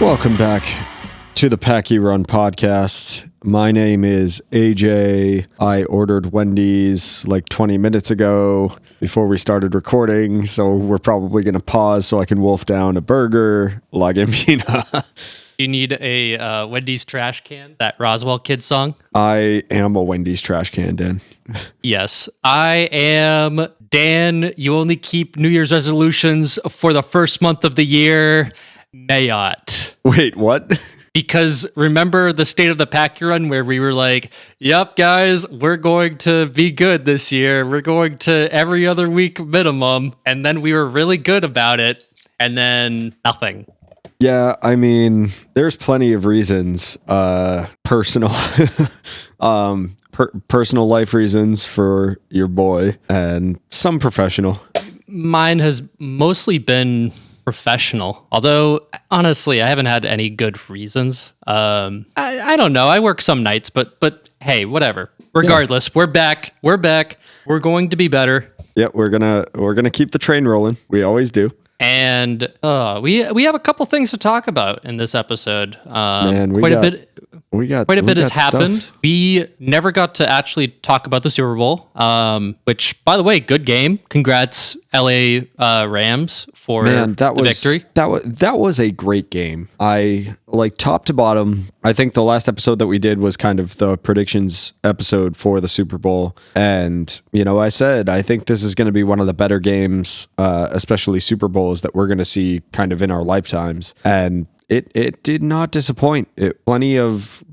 Welcome back to the Packy Run podcast. My name is AJ. I ordered Wendy's like 20 minutes ago before we started recording, so we're probably going to pause so I can wolf down a burger, La Gambina. You need a Wendy's trash can, that Roswell Kids song? I am a Wendy's trash can, Dan. Yes. I am Dan. You only keep New Year's resolutions for the first month of the year. Mayot. Wait, what? Because remember the State of the Pack Run where we were like, yep, guys, we're going to be good this year. We're going to every other week minimum. And then we were really good about it. And then nothing. Yeah, I mean, there's plenty of reasons, personal, personal life reasons for your boy and some professional. Mine has mostly been professional, although honestly, I haven't had any good reasons. I don't know. I work some nights, but hey, whatever. Regardless, We're back. We're going to be better. Yeah, we're gonna keep the train rolling. We always do. And we have a couple things to talk about in this episode. Man, quite a bit has happened. Stuff. We never got to actually talk about the Super Bowl, which, by the way, good game. Congrats, LA Rams, for the victory. That was a great game. I like top to bottom. I think the last episode that we did was kind of the predictions episode for the Super Bowl. And, I said, I think this is going to be one of the better games, especially Super Bowls, that we're going to see kind of in our lifetimes. And it did not disappoint. Plenty of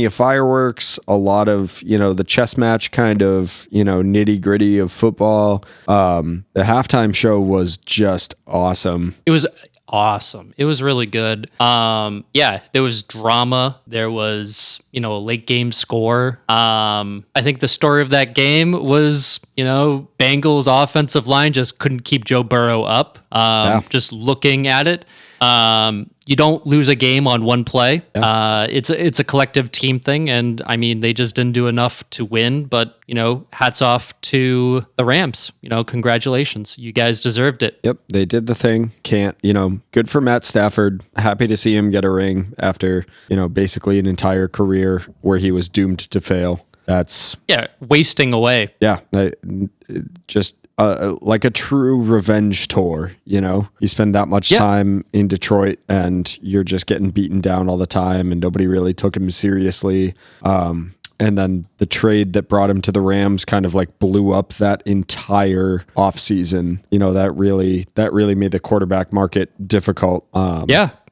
fireworks, a lot of, the chess match kind of, nitty gritty of football. The halftime show was just awesome. It was awesome. It was really good. There was drama. There was, a late game score. I think the story of that game was, Bengals offensive line just couldn't keep Joe Burrow up. Just looking at it. You don't lose a game on one play. Yeah. It's a collective team thing, and I mean they just didn't do enough to win. But hats off to the Rams. Congratulations, you guys deserved it. Yep, they did the thing. Good for Matt Stafford. Happy to see him get a ring after basically an entire career where he was doomed to fail. That's wasting away. Yeah, just. Like a true revenge tour, You spend that much time in Detroit and you're just getting beaten down all the time and nobody really took him seriously. And then the trade that brought him to the Rams kind of like blew up that entire offseason. That really made the quarterback market difficult.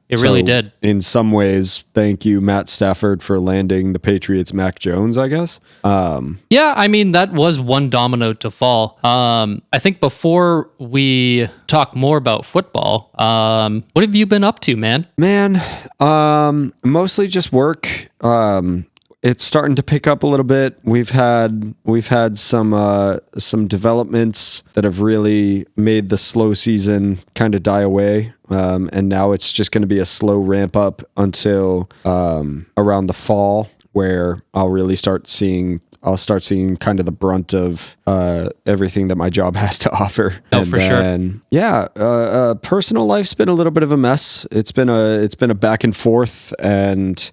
It really did. In some ways, thank you, Matt Stafford, for landing the Patriots' Mac Jones, I guess. I mean, that was one domino to fall. I think before we talk more about football, what have you been up to, man? Mostly just work. It's starting to pick up a little bit. We've had some developments that have really made the slow season kind of die away. And now it's just going to be a slow ramp up until around the fall, where I'll start seeing kind of the brunt of everything that my job has to offer. Sure. Yeah, personal life's been a little bit of a mess. It's been a back and forth, and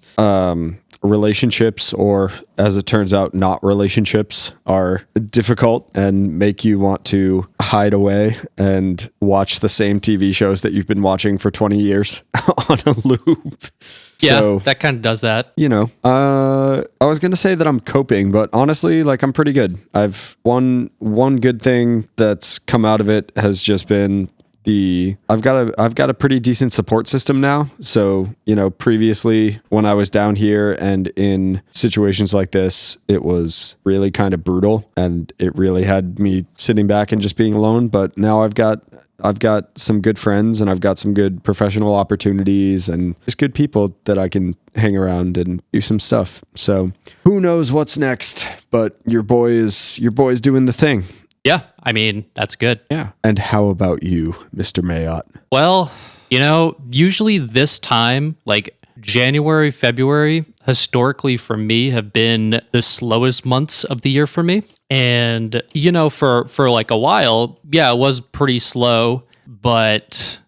relationships, or as it turns out, not relationships, are difficult and make you want to hide away and watch the same TV shows that you've been watching for 20 years on a loop. Yeah, so, that kind of does that. I was going to say that I'm coping, but honestly, I'm pretty good. I've one good thing that's come out of it has just been I've got a pretty decent support system now. So, previously when I was down here and in situations like this, it was really kind of brutal and it really had me sitting back and just being alone. But now I've got some good friends and I've got some good professional opportunities and just good people that I can hang around and do some stuff. So who knows what's next, but your boy is doing the thing. Yeah, I mean, that's good. Yeah. And how about you, Mr. Mayot? Well, usually this time, like January, February, historically for me have been the slowest months of the year for me. And, for like a while, it was pretty slow. but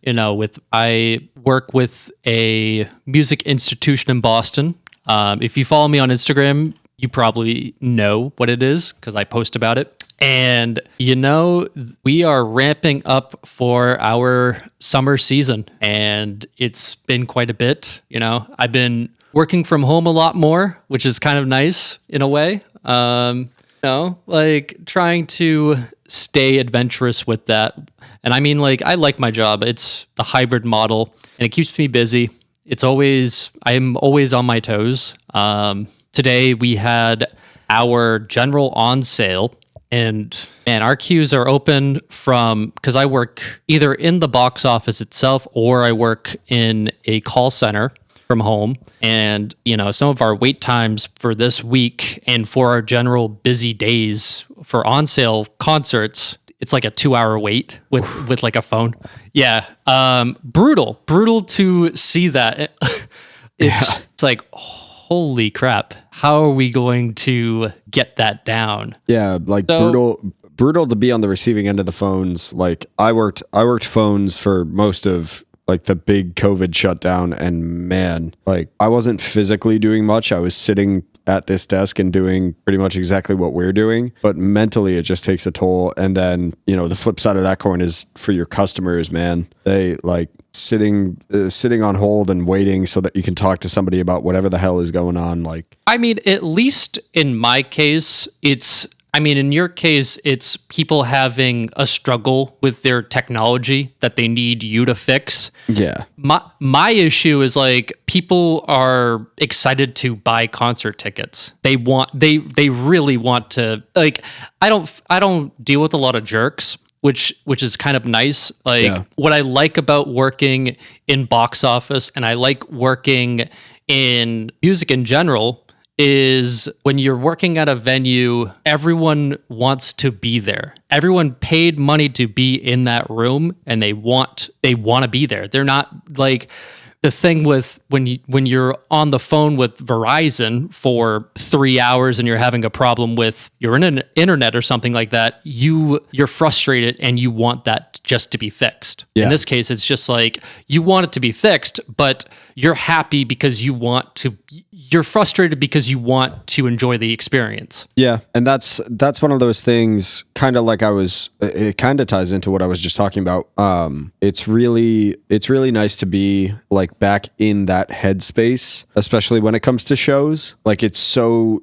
I work with a music institution in Boston. If you follow me on Instagram, you probably know what it is because I post about it. And, we are ramping up for our summer season, and it's been quite a bit. I've been working from home a lot more, which is kind of nice in a way. Trying to stay adventurous with that. And I mean, I like my job. It's the hybrid model, and it keeps me busy. I'm always on my toes. Today we had our general on sale. And man, our queues are open because I work either in the box office itself or I work in a call center from home. And, some of our wait times for this week and for our general busy days for on sale concerts, it's like a 2-hour wait with like a phone. Yeah. Brutal to see that. It's like, holy crap. How are we going to get that down? Yeah, brutal to be on the receiving end of the phones. Like I worked phones for most of the big COVID shutdown, and man, I wasn't physically doing much. I was sitting at this desk and doing pretty much exactly what we're doing, but mentally it just takes a toll. And then, the flip side of that coin is for your customers, man. They sitting on hold and waiting so that you can talk to somebody about whatever the hell is going on. I mean, at least in my case, in your case, it's people having a struggle with their technology that they need you to fix. Yeah. My issue is people are excited to buy concert tickets. They really want to I don't deal with a lot of jerks, which is kind of nice. What I like about working in box office and I like working in music in general is when you're working at a venue, everyone wants to be there. Everyone paid money to be in that room and they want to be there. They're not the thing with when you're on the phone with Verizon for 3 hours and you're having a problem with your internet or something like that, you're frustrated and you want that just to be fixed. Yeah. In this case, it's just you want it to be fixed, but you're happy because you're frustrated because you want to enjoy the experience. Yeah, and that's one of those things. Kind of it kind of ties into what I was just talking about. It's really nice to be back in that headspace, especially when it comes to shows. It's so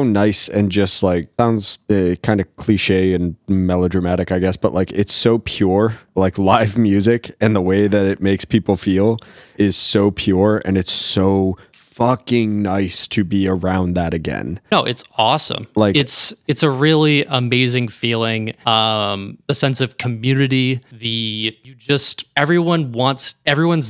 nice and just sounds kind of cliche and melodramatic, I guess, but it's so pure. Live music and the way that it makes people feel is so pure, and it's so fucking nice to be around that again. No, it's awesome. It's a really amazing feeling. The sense of community, everyone's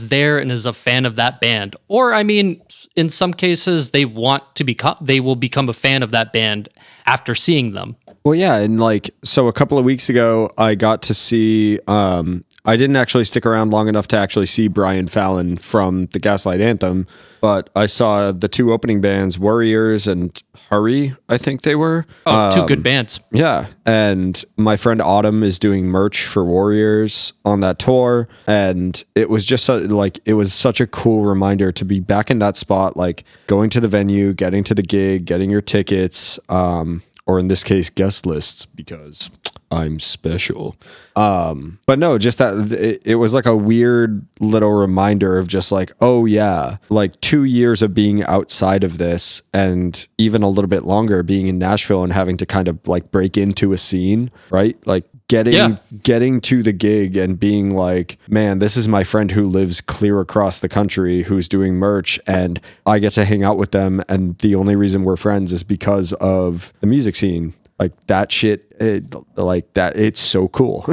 there and is a fan of that band. Or in some cases they will become a fan of that band after seeing them. Well, yeah, and so a couple of weeks ago I got to see I didn't actually stick around long enough to actually see Brian Fallon from the Gaslight Anthem, but I saw the two opening bands, Warriors and Hurry, I think they were. Oh, two good bands. Yeah, and my friend Autumn is doing merch for Warriors on that tour, and it was just it was such a cool reminder to be back in that spot, going to the venue, getting to the gig, getting your tickets, or in this case, guest lists, because I'm special. But no, just that it was a weird little reminder of just oh yeah, 2 years of being outside of this and even a little bit longer being in Nashville and having to kind of break into a scene, right? Getting to the gig and being man, this is my friend who lives clear across the country who's doing merch, and I get to hang out with them, and the only reason we're friends is because of the music scene. That shit, it's so cool.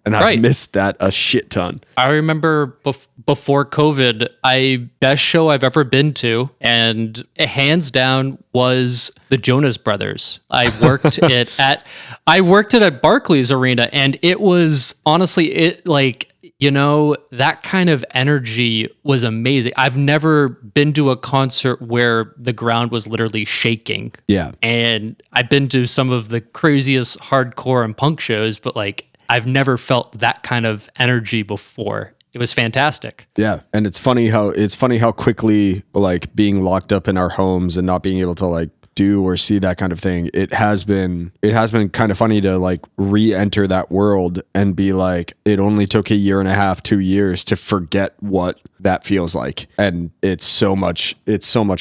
And I've missed that a shit ton. I remember before COVID, best show I've ever been to, and hands down was the Jonas Brothers. I worked it at Barclays Arena, and it was honestly, that kind of energy was amazing. I've never been to a concert where the ground was literally shaking. Yeah. And I've been to some of the craziest hardcore and punk shows, but I've never felt that kind of energy before. It was fantastic. Yeah, and it's funny how quickly, like, being locked up in our homes and not being able to, like, do or see that kind of thing, it has been kind of funny to, like, re-enter that world and be like, it only took a year and a half, 2 years to forget what that feels like, and it's so much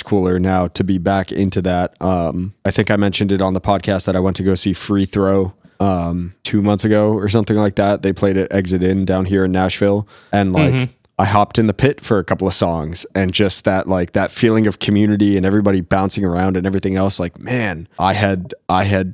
cooler now to be back into that. I think I mentioned it on the podcast that I went to go see Free Throw 2 months ago or something like that. They played at Exit Inn down here in Nashville, and like I hopped in the pit for a couple of songs, and just that, like, that feeling of community and everybody bouncing around and everything else, like, man, I had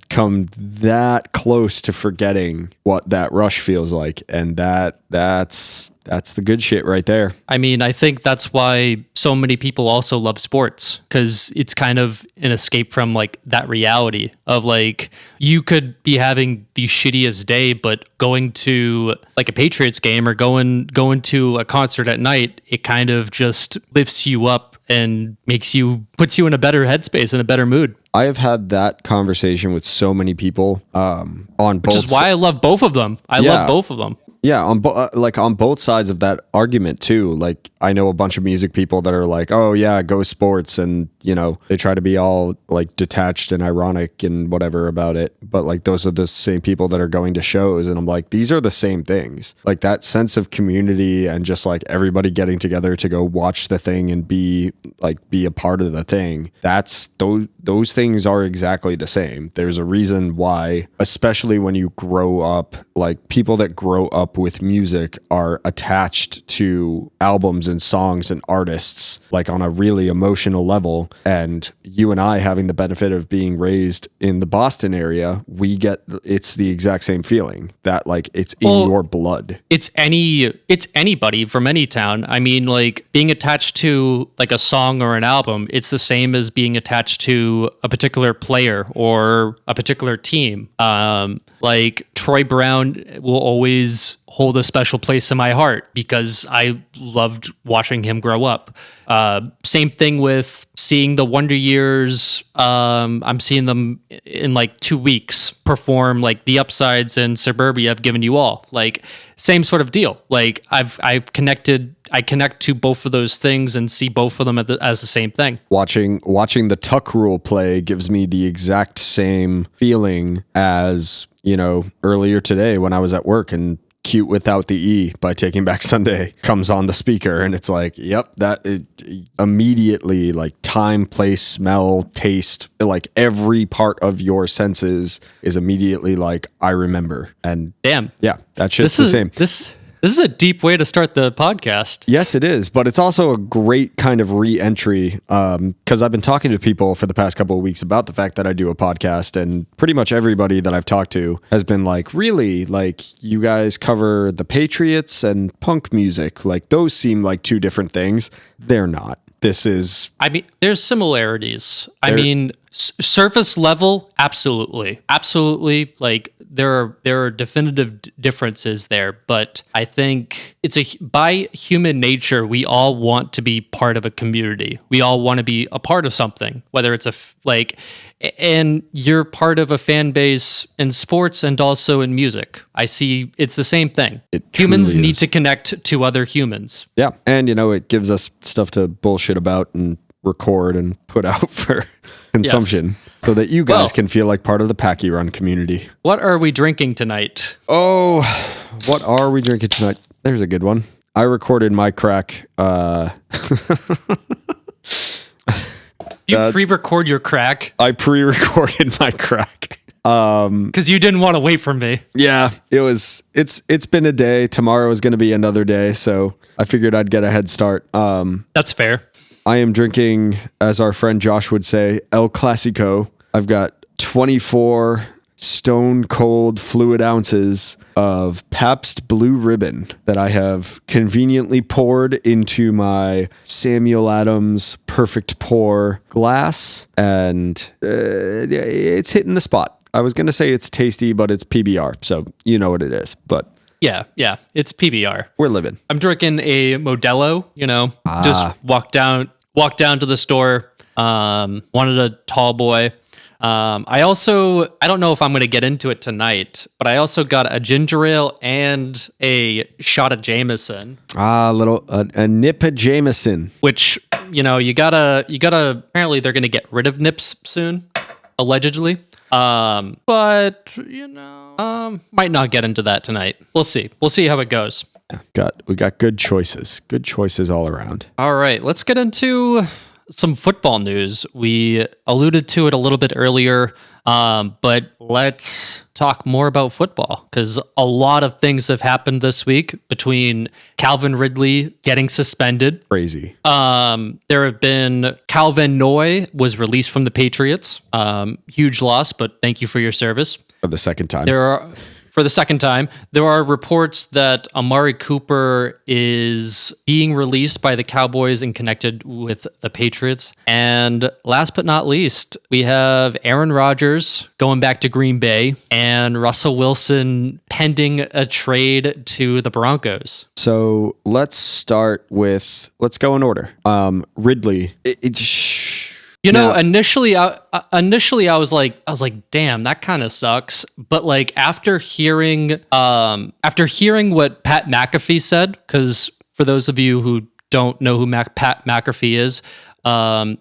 come that close to forgetting what that rush feels like, and that's the good shit right there. I mean, I think that's why so many people also love sports, because it's kind of an escape from, like, that reality of, like, you could be having the shittiest day, but going to, like, a Patriots game or going to a concert at night, it kind of just lifts you up and puts you in a better headspace and a better mood. I have had that conversation with so many people on both. Which is why I love both of them. I love both of them. Yeah, on both sides of that argument too. Like, I know a bunch of music people that are like, "Oh yeah, go sports," and they try to be all, like, detached and ironic and whatever about it. But, like, those are the same people that are going to shows, and I'm like, these are the same things. Like, that sense of community and just, like, everybody getting together to go watch the thing and be a part of the thing. That's those things are exactly the same. There's a reason why, especially when you grow up, like, people that grow up with music are attached to albums and songs and artists, like, on a really emotional level. And you and I, having the benefit of being raised in the Boston area, it's the exact same feeling that, like, it's in your blood. It's anybody from any town. I mean, like, being attached to, like, a song or an album, it's the same as being attached to a particular player or a particular team. Like, Troy Brown will always hold a special place in my heart because I loved watching him grow up. Same thing with seeing the Wonder Years. I'm seeing them in, like, 2 weeks perform, like, the Upsides and Suburbia. I've given you all, like, same sort of deal. Like, I connect to both of those things and see both of them as the same thing. Watching the Tuck Rule play gives me the exact same feeling as, earlier today when I was at work and Cute Without the E by Taking Back Sunday comes on the speaker, and it's like, yep, immediately, like, time, place, smell, taste, like, every part of your senses is immediately like, I remember. And damn, yeah, that shit's the same. This is a deep way to start the podcast. Yes, it is, but it's also a great kind of re-entry, because I've been talking to people for the past couple of weeks about the fact that I do a podcast, and pretty much everybody that I've talked to has been like, really? Like, you guys cover the Patriots and punk music? Like, those seem like two different things. They're not. I mean, there's similarities. Surface level, absolutely. Like, there are definitive differences there, but I think by human nature, we all want to be part of a community. We all want to be a part of something, whether it's and you're part of a fan base in sports and also in music. I see it's the same thing. Humans need to connect to other humans. Yeah. And, it gives us stuff to bullshit about and record and put out for consumption. Yes. So that you guys can feel like part of the Packy Run community. What are we drinking tonight? Oh, what are we drinking tonight? There's a good one. I recorded my crack. You pre-record your crack? I pre-recorded my crack. Because you didn't want to wait for me. Yeah, it's been a day. Tomorrow is going to be another day, so I figured I'd get a head start. That's fair. I am drinking, as our friend Josh would say, El Clasico. I've got 24 stone cold fluid ounces of Pabst Blue Ribbon that I have conveniently poured into my Samuel Adams Perfect Pour glass, and it's hitting the spot. I was going to say it's tasty, but it's PBR, so you know what it is. But yeah, it's PBR. We're living. I'm drinking a Modelo, just walk down to the store, wanted a tall boy. I don't know if I'm going to get into it tonight, but I also got a ginger ale and a shot of Jameson, A nip of Jameson. which, you gotta, apparently they're going to get rid of nips soon, allegedly. But, might not get into that tonight. We'll see. We'll see how it goes. We got good choices. Good choices all around. All right, let's get into some football news. We alluded to it a little bit earlier, but let's talk more about football because a lot of things have happened this week between Calvin Ridley getting suspended. Crazy. There have been Calvin Noy was released from the Patriots. Huge loss, but thank you for your service. For the second time. For the second time, there are reports that Amari Cooper is being released by the Cowboys and connected with the Patriots. And last but not least, we have Aaron Rodgers going back to Green Bay and Russell Wilson pending a trade to the Broncos. So let's go in order. Ridley. Initially I was like, damn, that kind of sucks. But like after hearing what Pat McAfee said, because for those of you who don't know who Pat McAfee is,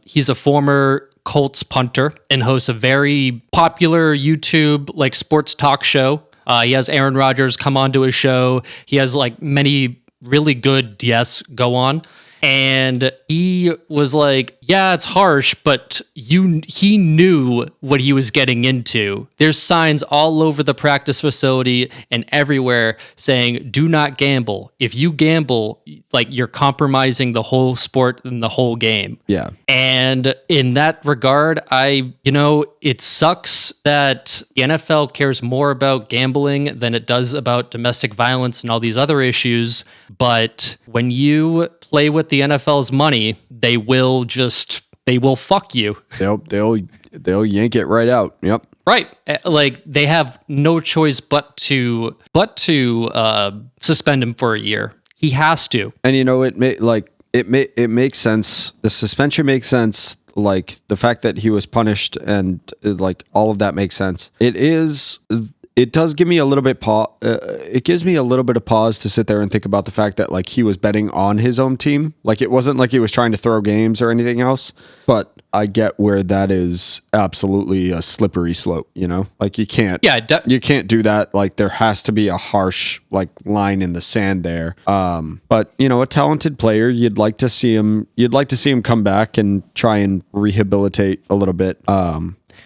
he's a former Colts punter and hosts a very popular YouTube like sports talk show. He has Aaron Rodgers come onto his show. He has like many really good guests go on. And he was like, yeah, it's harsh, but he knew what he was getting into. There's signs all over the practice facility and everywhere saying, do not gamble. If you gamble, like you're compromising the whole sport and the whole game. Yeah. And in that regard, it sucks that the NFL cares more about gambling than it does about domestic violence and all these other issues. But when you play with the NFL's money, they will fuck you. They'll yank it right out. Yep. Right. Like they have no choice but to suspend him for a year. He has to. And it makes sense. The suspension makes sense. Like the fact that he was punished and like all of that makes sense. It does give me a little bit it gives me a little bit of pause to sit there and think about the fact that like he was betting on his own team. Like it wasn't like he was trying to throw games or anything else, but I get where that is absolutely a slippery slope, like you can't do that. Like there has to be a harsh like line in the sand there. But a talented player, you'd like to see him come back and try and rehabilitate a little bit.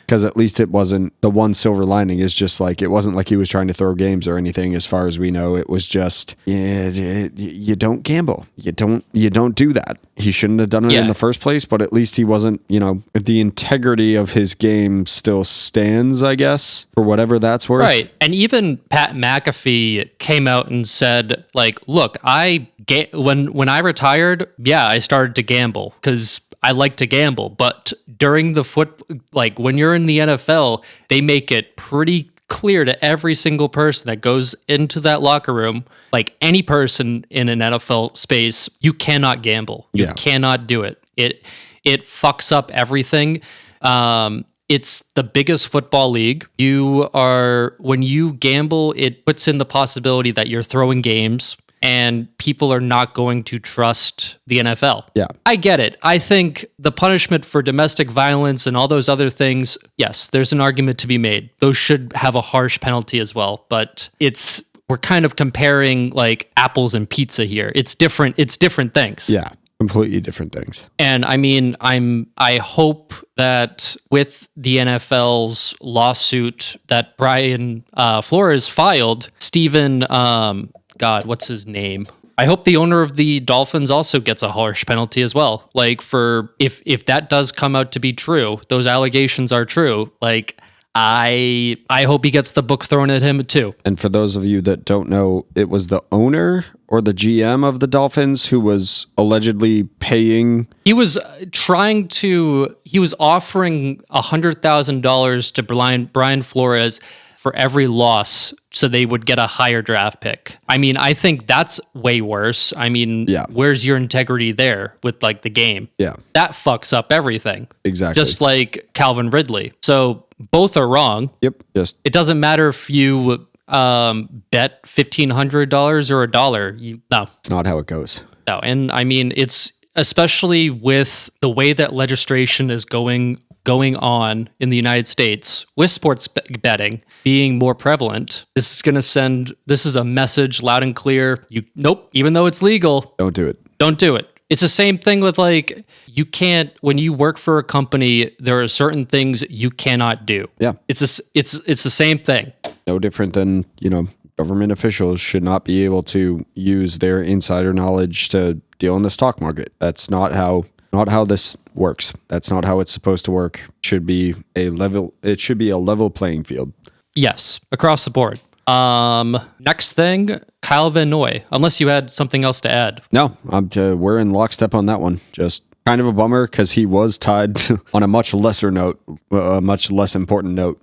Because at least it wasn't the one silver lining is just like, it wasn't like he was trying to throw games or anything. As far as we know, it was just, you don't gamble. You don't do that. He shouldn't have done it in the first place, but at least he wasn't, the integrity of his game still stands, I guess, for whatever that's worth. Right. And even Pat McAfee came out and said like, look, when I retired, I started to gamble because I like to gamble, but during when you're in the NFL, they make it pretty clear to every single person that goes into that locker room, like any person in an NFL space, you cannot gamble. You cannot do it. It fucks up everything. It's the biggest football league. When you gamble, it puts in the possibility that you're throwing games and people are not going to trust the NFL. Yeah. I get it. I think the punishment for domestic violence and all those other things, yes, there's an argument to be made. Those should have a harsh penalty as well, but we're kind of comparing like apples and pizza here. It's different things. Yeah. Completely different things. And I mean, I hope that with the NFL's lawsuit that Brian Flores filed, Stephen, God, what's his name? I hope the owner of the Dolphins also gets a harsh penalty as well. Like if that does come out to be true, those allegations are true. Like I hope he gets the book thrown at him too. And for those of you that don't know, it was the owner or the GM of the Dolphins who was allegedly paying. He was offering $100,000 to Brian Flores for every loss so they would get a higher draft pick. I mean, I think that's way worse. I mean, where's your integrity there with like the game? Yeah. That fucks up everything. Exactly. Just like Calvin Ridley. So both are wrong. Yep. Just It doesn't matter if you bet $1,500 or no. it's not how it goes. No, and I mean it's especially with the way that legislation is going on in the United States with sports betting being more prevalent. This is a message loud and clear. Nope, even though it's legal, Don't do it. don't do it. It's the same thing with like you can't when you work for a company, there are certain things you cannot do. Yeah. It's the same thing. No different than, government officials should not be able to use their insider knowledge to deal in the stock market. That's not how this works. That's not how it's supposed to work. It should be a level playing field. Yes, across the board. Next thing, Kyle Van Noy. Unless you had something else to add. No, we're in lockstep on that one. Just kind of a bummer because he was tied on a much lesser note, a much less important note.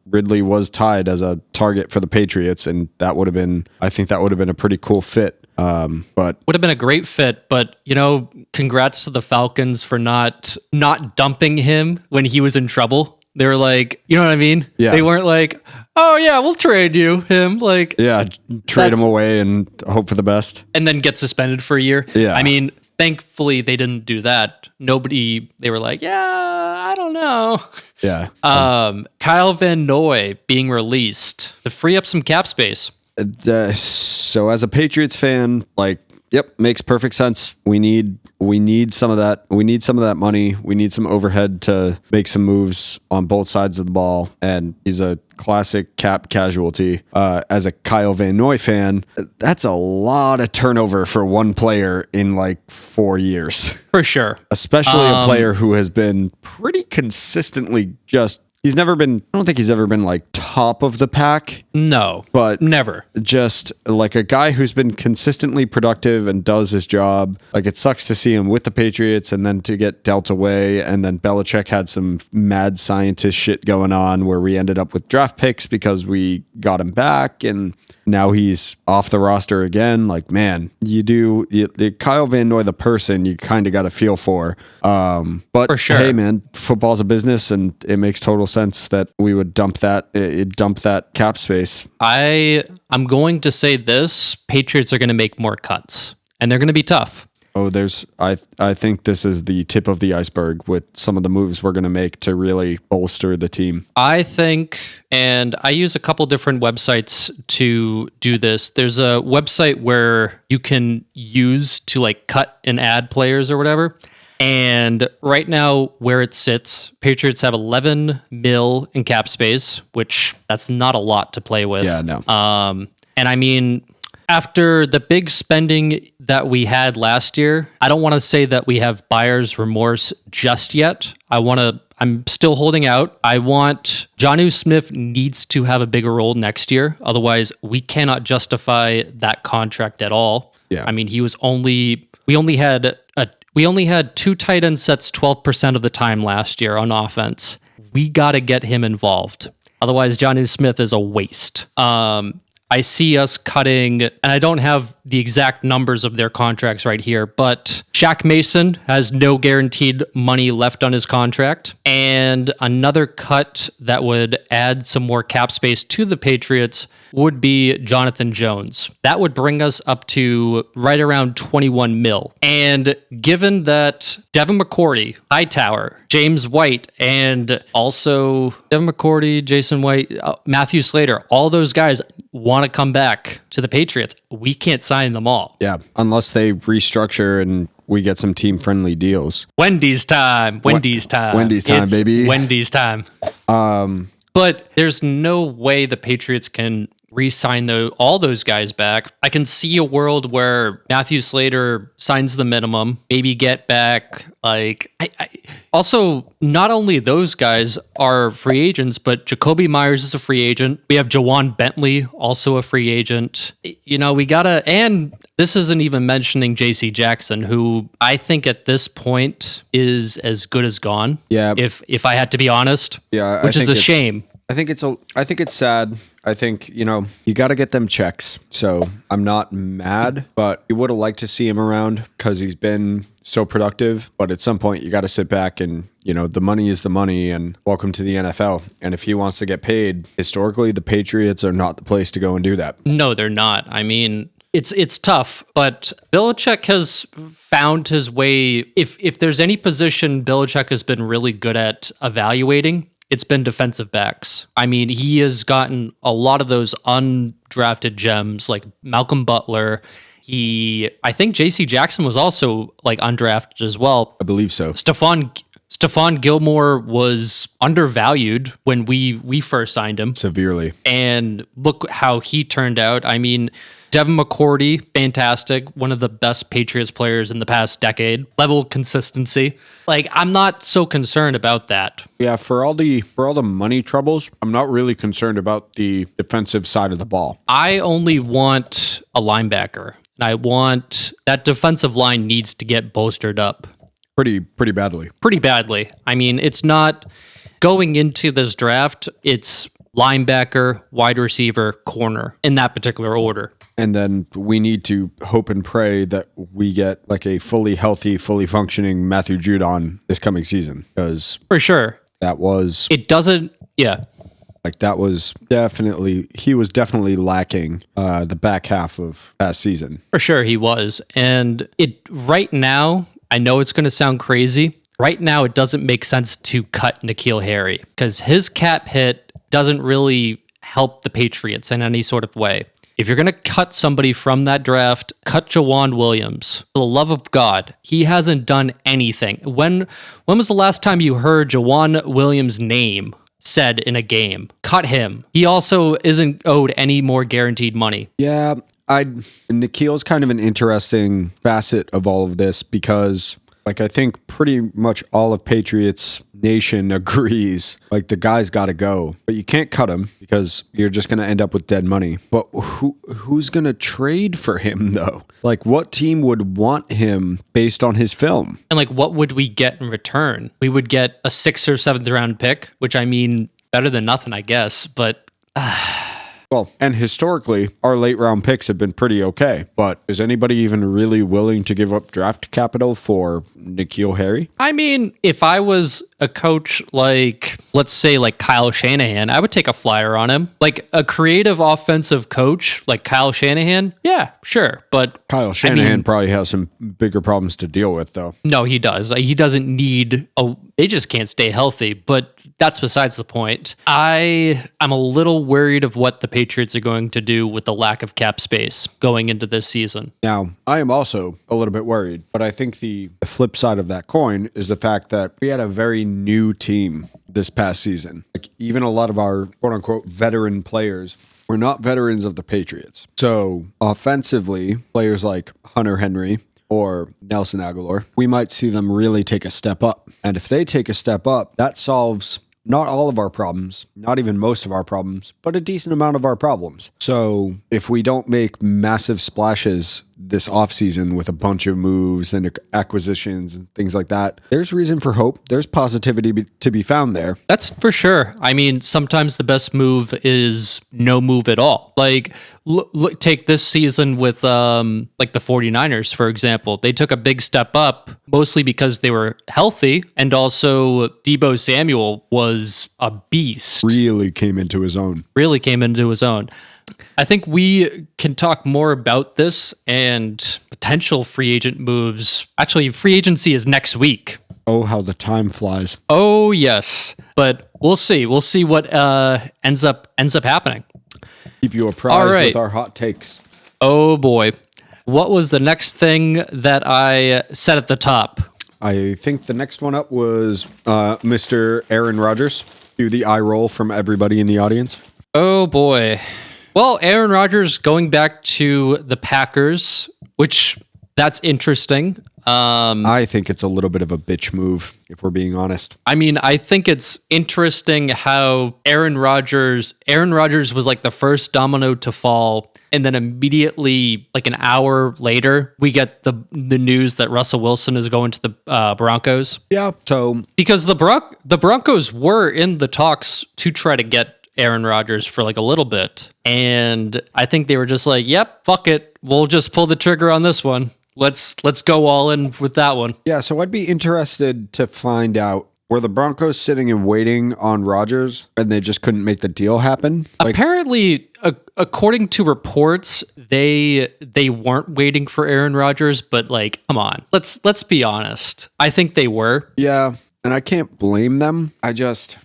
Ridley was tied as a target for the Patriots, and I think that would have been a pretty cool fit. But would have been a great fit, but congrats to the Falcons for not dumping him when he was in trouble. They were like, you know what I mean? Yeah. They weren't like, oh yeah, we'll trade him. Like, yeah, trade him away and hope for the best. And then get suspended for a year. Yeah. I mean, thankfully they didn't do that. They were like, yeah, I don't know. Yeah. Kyle Van Noy being released to free up some cap space. So as a Patriots fan, yep, makes perfect sense. We need some of that. We need some of that money. We need some overhead to make some moves on both sides of the ball. And he's a classic cap casualty. As a Kyle Van Noy fan, that's a lot of turnover for one player in 4 years. For sure. Especially a player who has been pretty consistently I don't think he's ever been top of the pack. No, but never. Just like a guy who's been consistently productive and does his job. It sucks to see him with the Patriots and then to get dealt away. And then Belichick had some mad scientist shit going on where we ended up with draft picks because we got him back. And now he's off the roster again. Man, the Kyle Van Noy, the person, you kind of got a feel for. But for sure. Hey, man, football's a business and it makes total sense that we would dump that cap space. I'm going to say this: Patriots are going to make more cuts, and they're going to be tough. Oh, I think this is the tip of the iceberg with some of the moves we're going to make to really bolster the team. I think, and I use a couple different websites to do this. There's a website where you can use to cut and add players or whatever. And right now, where it sits, Patriots have 11 mil in cap space, which that's not a lot to play with. Yeah, no. And I mean, after the big spending that we had last year, I don't want to say that we have buyer's remorse just yet. I'm still holding out. I want Jonnu Smith needs to have a bigger role next year. Otherwise, we cannot justify that contract at all. Yeah. I mean, we only had two tight end sets 12% of the time last year on offense. We got to get him involved. Otherwise, Jonnu Smith is a waste. I see us cutting, and I don't have the exact numbers of their contracts right here, but Shaq Mason has no guaranteed money left on his contract. And another cut that would add some more cap space to the Patriots would be Jonathan Jones. That would bring us up to right around 21 mil. And given that Devin McCourty, Hightower, James White, and also Devin McCourty, Jason White, Matthew Slater, all those guys want to come back to the Patriots, we can't sign them all. Yeah, unless they restructure and we get some team-friendly deals. Wendy's time, Wendy's time, it's baby. Wendy's time. But there's no way the Patriots can re-sign all those guys back. I can see a world where Matthew Slater signs the minimum, maybe get back also, not only those guys are free agents, but Jacoby Myers is a free agent. We have Jawan Bentley, also a free agent. And this isn't even mentioning JC Jackson, who I think at this point is as good as gone. Yeah. If I had to be honest. Yeah. Which is a shame. I think it's sad. I think, you got to get them checks. So I'm not mad, but you would have liked to see him around because he's been so productive. But at some point, you got to sit back and, the money is the money and welcome to the NFL. And if he wants to get paid, historically, the Patriots are not the place to go and do that. No, they're not. I mean, it's tough, but Belichick has found his way. If there's any position Belichick has been really good at evaluating, it's been defensive backs. I mean, he has gotten a lot of those undrafted gems like Malcolm Butler. I think JC Jackson was also like undrafted as well. I believe so. Stephon Gilmore was undervalued when we first signed him. Severely. And look how he turned out. I mean, Devin McCourty, fantastic. One of the best Patriots players in the past decade. Level of consistency. Like, I'm not so concerned about that. Yeah, for all the money troubles, I'm not really concerned about the defensive side of the ball. I only want a linebacker. And I want that defensive line needs to get bolstered up. Pretty badly. Pretty badly. I mean, it's not going into this draft, it's linebacker, wide receiver, corner in that particular order. And then we need to hope and pray that we get like a fully healthy, fully functioning Matthew Judon this coming season. Because for sure. He was definitely lacking the back half of last season. For sure he was. And right now, I know it's going to sound crazy. Right now, it doesn't make sense to cut N'Keal Harry because his cap hit doesn't really help the Patriots in any sort of way. If you're going to cut somebody from that draft, cut Jawan Williams. For the love of God, he hasn't done anything. When was the last time you heard Jawan Williams' name said in a game? Cut him. He also isn't owed any more guaranteed money. Yeah, N'Keal's kind of an interesting facet of all of this because, I think pretty much all of Patriots Nation agrees, the guy's got to go. But you can't cut him because you're just going to end up with dead money. But who's going to trade for him, though? What team would want him based on his film? And, what would we get in return? We would get a 6th or 7th round pick, which, I mean, better than nothing, I guess. But... Well, and historically, our late round picks have been pretty okay, but is anybody even really willing to give up draft capital for N'Keal Harry? I mean, if I was a coach let's say Kyle Shanahan, I would take a flyer on him. A creative offensive coach like Kyle Shanahan, yeah, sure. But Kyle Shanahan probably has some bigger problems to deal with, though. No, he does. He doesn't need they just can't stay healthy, but that's besides the point. I'm a little worried of what the Patriots are going to do with the lack of cap space going into this season. Now, I am also a little bit worried, but I think the flip side of that coin is the fact that we had a very new team this past season. Even a lot of our quote unquote veteran players were not veterans of the Patriots. So offensively, players like Hunter Henry or Nelson Aguilar, we might see them really take a step up. And if they take a step up, that solves not all of our problems, not even most of our problems, but a decent amount of our problems. So if we don't make massive splashes this offseason with a bunch of moves and acquisitions and things like that, there's reason for hope. There's positivity to be found there. That's for sure. I mean, sometimes the best move is no move at all. Take this season with the 49ers, for example. They took a big step up, mostly because they were healthy, and also Deebo Samuel was a beast. Really came into his own. I think we can talk more about this and potential free agent moves. Actually, free agency is next week. Oh, how the time flies. Oh, yes. But we'll see. We'll see what ends up happening. Keep you apprised with our hot takes. Oh, boy. What was the next thing that I said at the top? I think the next one up was Mr. Aaron Rodgers. Do the eye roll from everybody in the audience. Oh, boy. Well, Aaron Rodgers going back to the Packers, which that's interesting. I think it's a little bit of a bitch move, if we're being honest. I mean, I think it's interesting how Aaron Rodgers was like the first domino to fall. And then immediately, like an hour later, we get the news that Russell Wilson is going to the Broncos. Yeah. So Because the Broncos were in the talks to try to get Aaron Rodgers for like a little bit. And I think they were just like, yep, fuck it. We'll just pull the trigger on this one. Let's go all in with that one. yeah, so I'd be interested to find out, were the Broncos sitting and waiting on Rodgers and they just couldn't make the deal happen? Like, Apparently, according to reports, they weren't waiting for Aaron Rodgers, but like, come on, let's be honest. I think they were. yeah, and I can't blame them. Take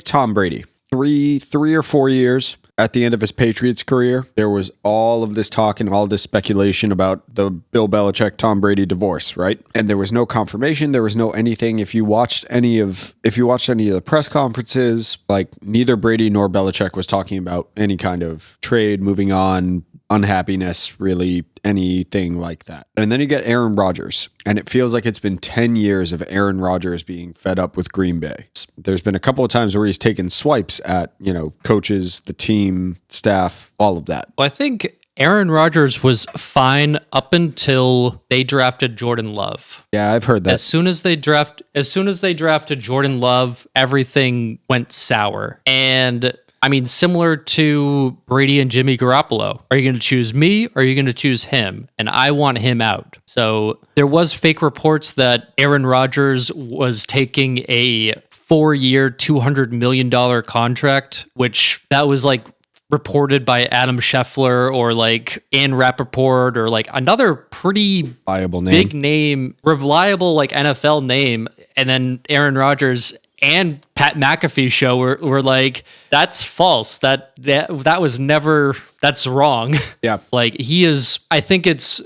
Tom Brady. 3 or 4 years at the end of his Patriots career, there was all of this talk and all this speculation about the Bill Belichick Tom Brady divorce, right? And there was no confirmation, there was no anything. If you watched any of the press conferences, like neither Brady nor Belichick was talking about any kind of trade, moving on, unhappiness, really anything like that. And then you get Aaron Rodgers, and it feels like it's been 10 years of Aaron Rodgers being fed up with Green Bay. There's been a couple of times where he's taken swipes at, coaches, the team, staff, all of that. Well, I think Aaron Rodgers was fine up until they drafted Jordan Love. Yeah, I've heard that. As soon as they drafted Jordan Love, everything went sour. And I mean, similar to Brady and Jimmy Garoppolo. Are you going to choose me or are you going to choose him? And I want him out. So there was fake reports that Aaron Rodgers was taking a 4-year, $200 million contract, which that was like reported by Adam Scheffler or like Ann Rappaport or like another pretty Reliable name. big name, reliable like NFL name. And then Aaron Rodgers and Pat McAfee show were like, that's false. That was never, that's wrong. Yeah. Like he is, I think it's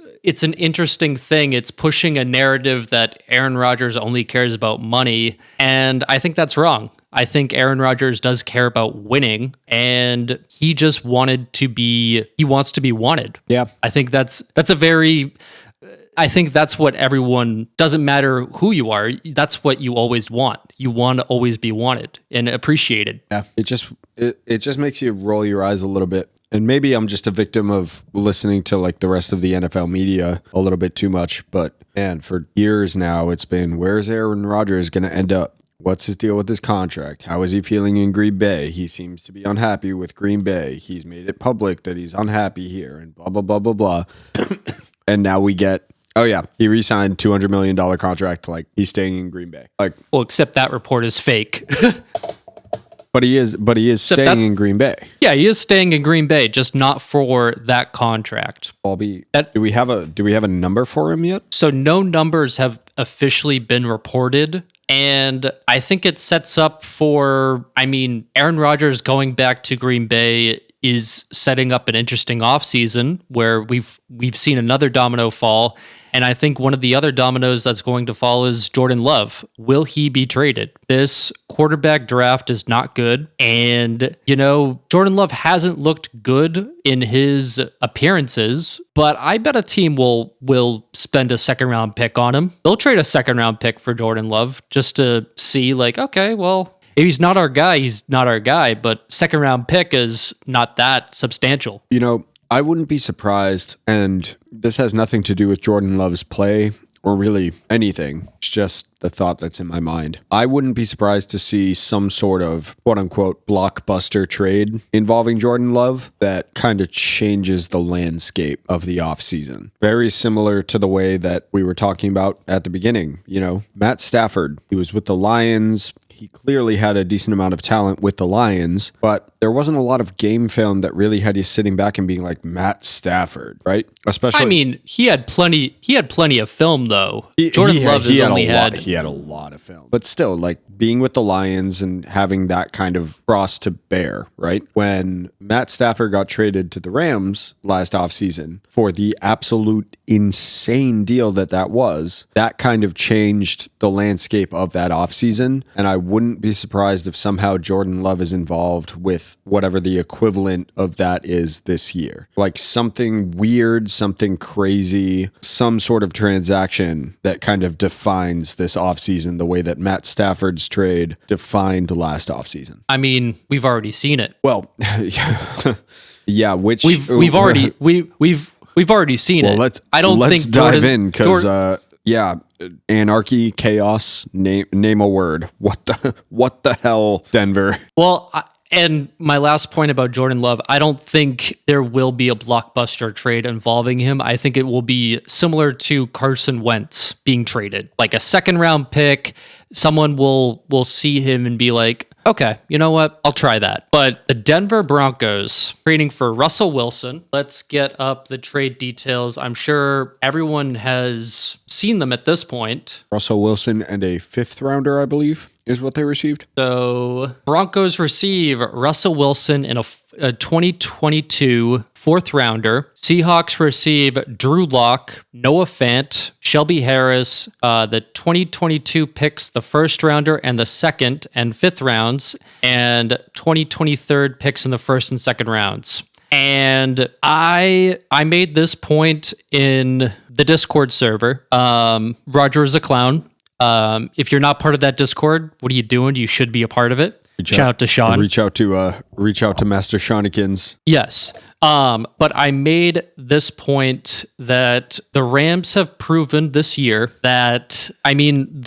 an interesting thing. It's pushing a narrative that Aaron Rodgers only cares about money. And I think that's wrong. I think Aaron Rodgers does care about winning, and he just wants to be wanted. Yeah. I think that's what everyone, doesn't matter who you are. That's what you always want. You want to always be wanted and appreciated. Yeah. It just makes you roll your eyes a little bit. And maybe I'm just a victim of listening to like the rest of the NFL media a little bit too much. But man, for years now, it's been, where's Aaron Rodgers going to end up? What's his deal with his contract? How is he feeling in Green Bay? He seems to be unhappy with Green Bay. He's made it public that he's unhappy here and blah, blah, blah, blah, blah. And now we get, oh yeah, he re-signed $200 million contract. Like he's staying in Green Bay. Like, well, except that report is fake. But he is staying in Green Bay. Yeah, he is staying in Green Bay, just not for that contract. Do we have a number for him yet? So no numbers have officially been reported. And I think it sets up for, Aaron Rodgers going back to Green Bay is setting up an interesting offseason where we've seen another domino fall. And I think one of the other dominoes that's going to fall is Jordan Love. Will he be traded? This quarterback draft is not good. And, Jordan Love hasn't looked good in his appearances, but I bet a team will spend a second round pick on him. They'll trade a second round pick for Jordan Love just to see like, okay, well, if he's not our guy, he's not our guy, but second round pick is not that substantial. I wouldn't be surprised, and this has nothing to do with Jordan Love's play or really anything. It's just the thought that's in my mind. I wouldn't be surprised to see some sort of quote-unquote blockbuster trade involving Jordan Love that kind of changes the landscape of the offseason. Very similar to the way that we were talking about at the beginning. Matt Stafford, he was with the Lions. He clearly had a decent amount of talent with the Lions, but there wasn't a lot of game film that really had you sitting back and being like, Matt Stafford, right? Especially, he had plenty of film though. Jordan Love has only had. He had a lot of film, but still, like being with the Lions and having that kind of cross to bear, right? When Matt Stafford got traded to the Rams last offseason for the absolute insane deal that was, that kind of changed the landscape of that offseason. And I wouldn't be surprised if somehow Jordan Love is involved with whatever the equivalent of that is this year. Like something weird, something crazy, some sort of transaction that kind of defines this offseason the way that Matt Stafford's trade defined last offseason. I mean, we've already seen it. Well, yeah, which we've already seen it. Let's think dive in because anarchy, chaos. Name a word. What the hell, Denver? Well, and my last point about Jordan Love, I don't think there will be a blockbuster trade involving him. I think it will be similar to Carson Wentz being traded, like a second round pick. Someone will see him and be like, okay, you know what? I'll try that. But the Denver Broncos trading for Russell Wilson. Let's get up the trade details. I'm sure everyone has seen them at this point. Russell Wilson and a 5th rounder, I believe, is what they received. So Broncos receive Russell Wilson in a 2022 4th rounder. Seahawks receive Drew Lock, Noah Fant, Shelby Harris, the 2022 picks, the 1st rounder and the 2nd and 5th rounds, and 2023 picks in the 1st and 2nd rounds. And I made this point in the Discord server. Roger is a clown. If you're not part of that Discord, what are you doing? You should be a part of it. Shout out to Sean. Reach out to Master Shawnikins. Yes. But I made this point that the Rams have proven this year that, I mean,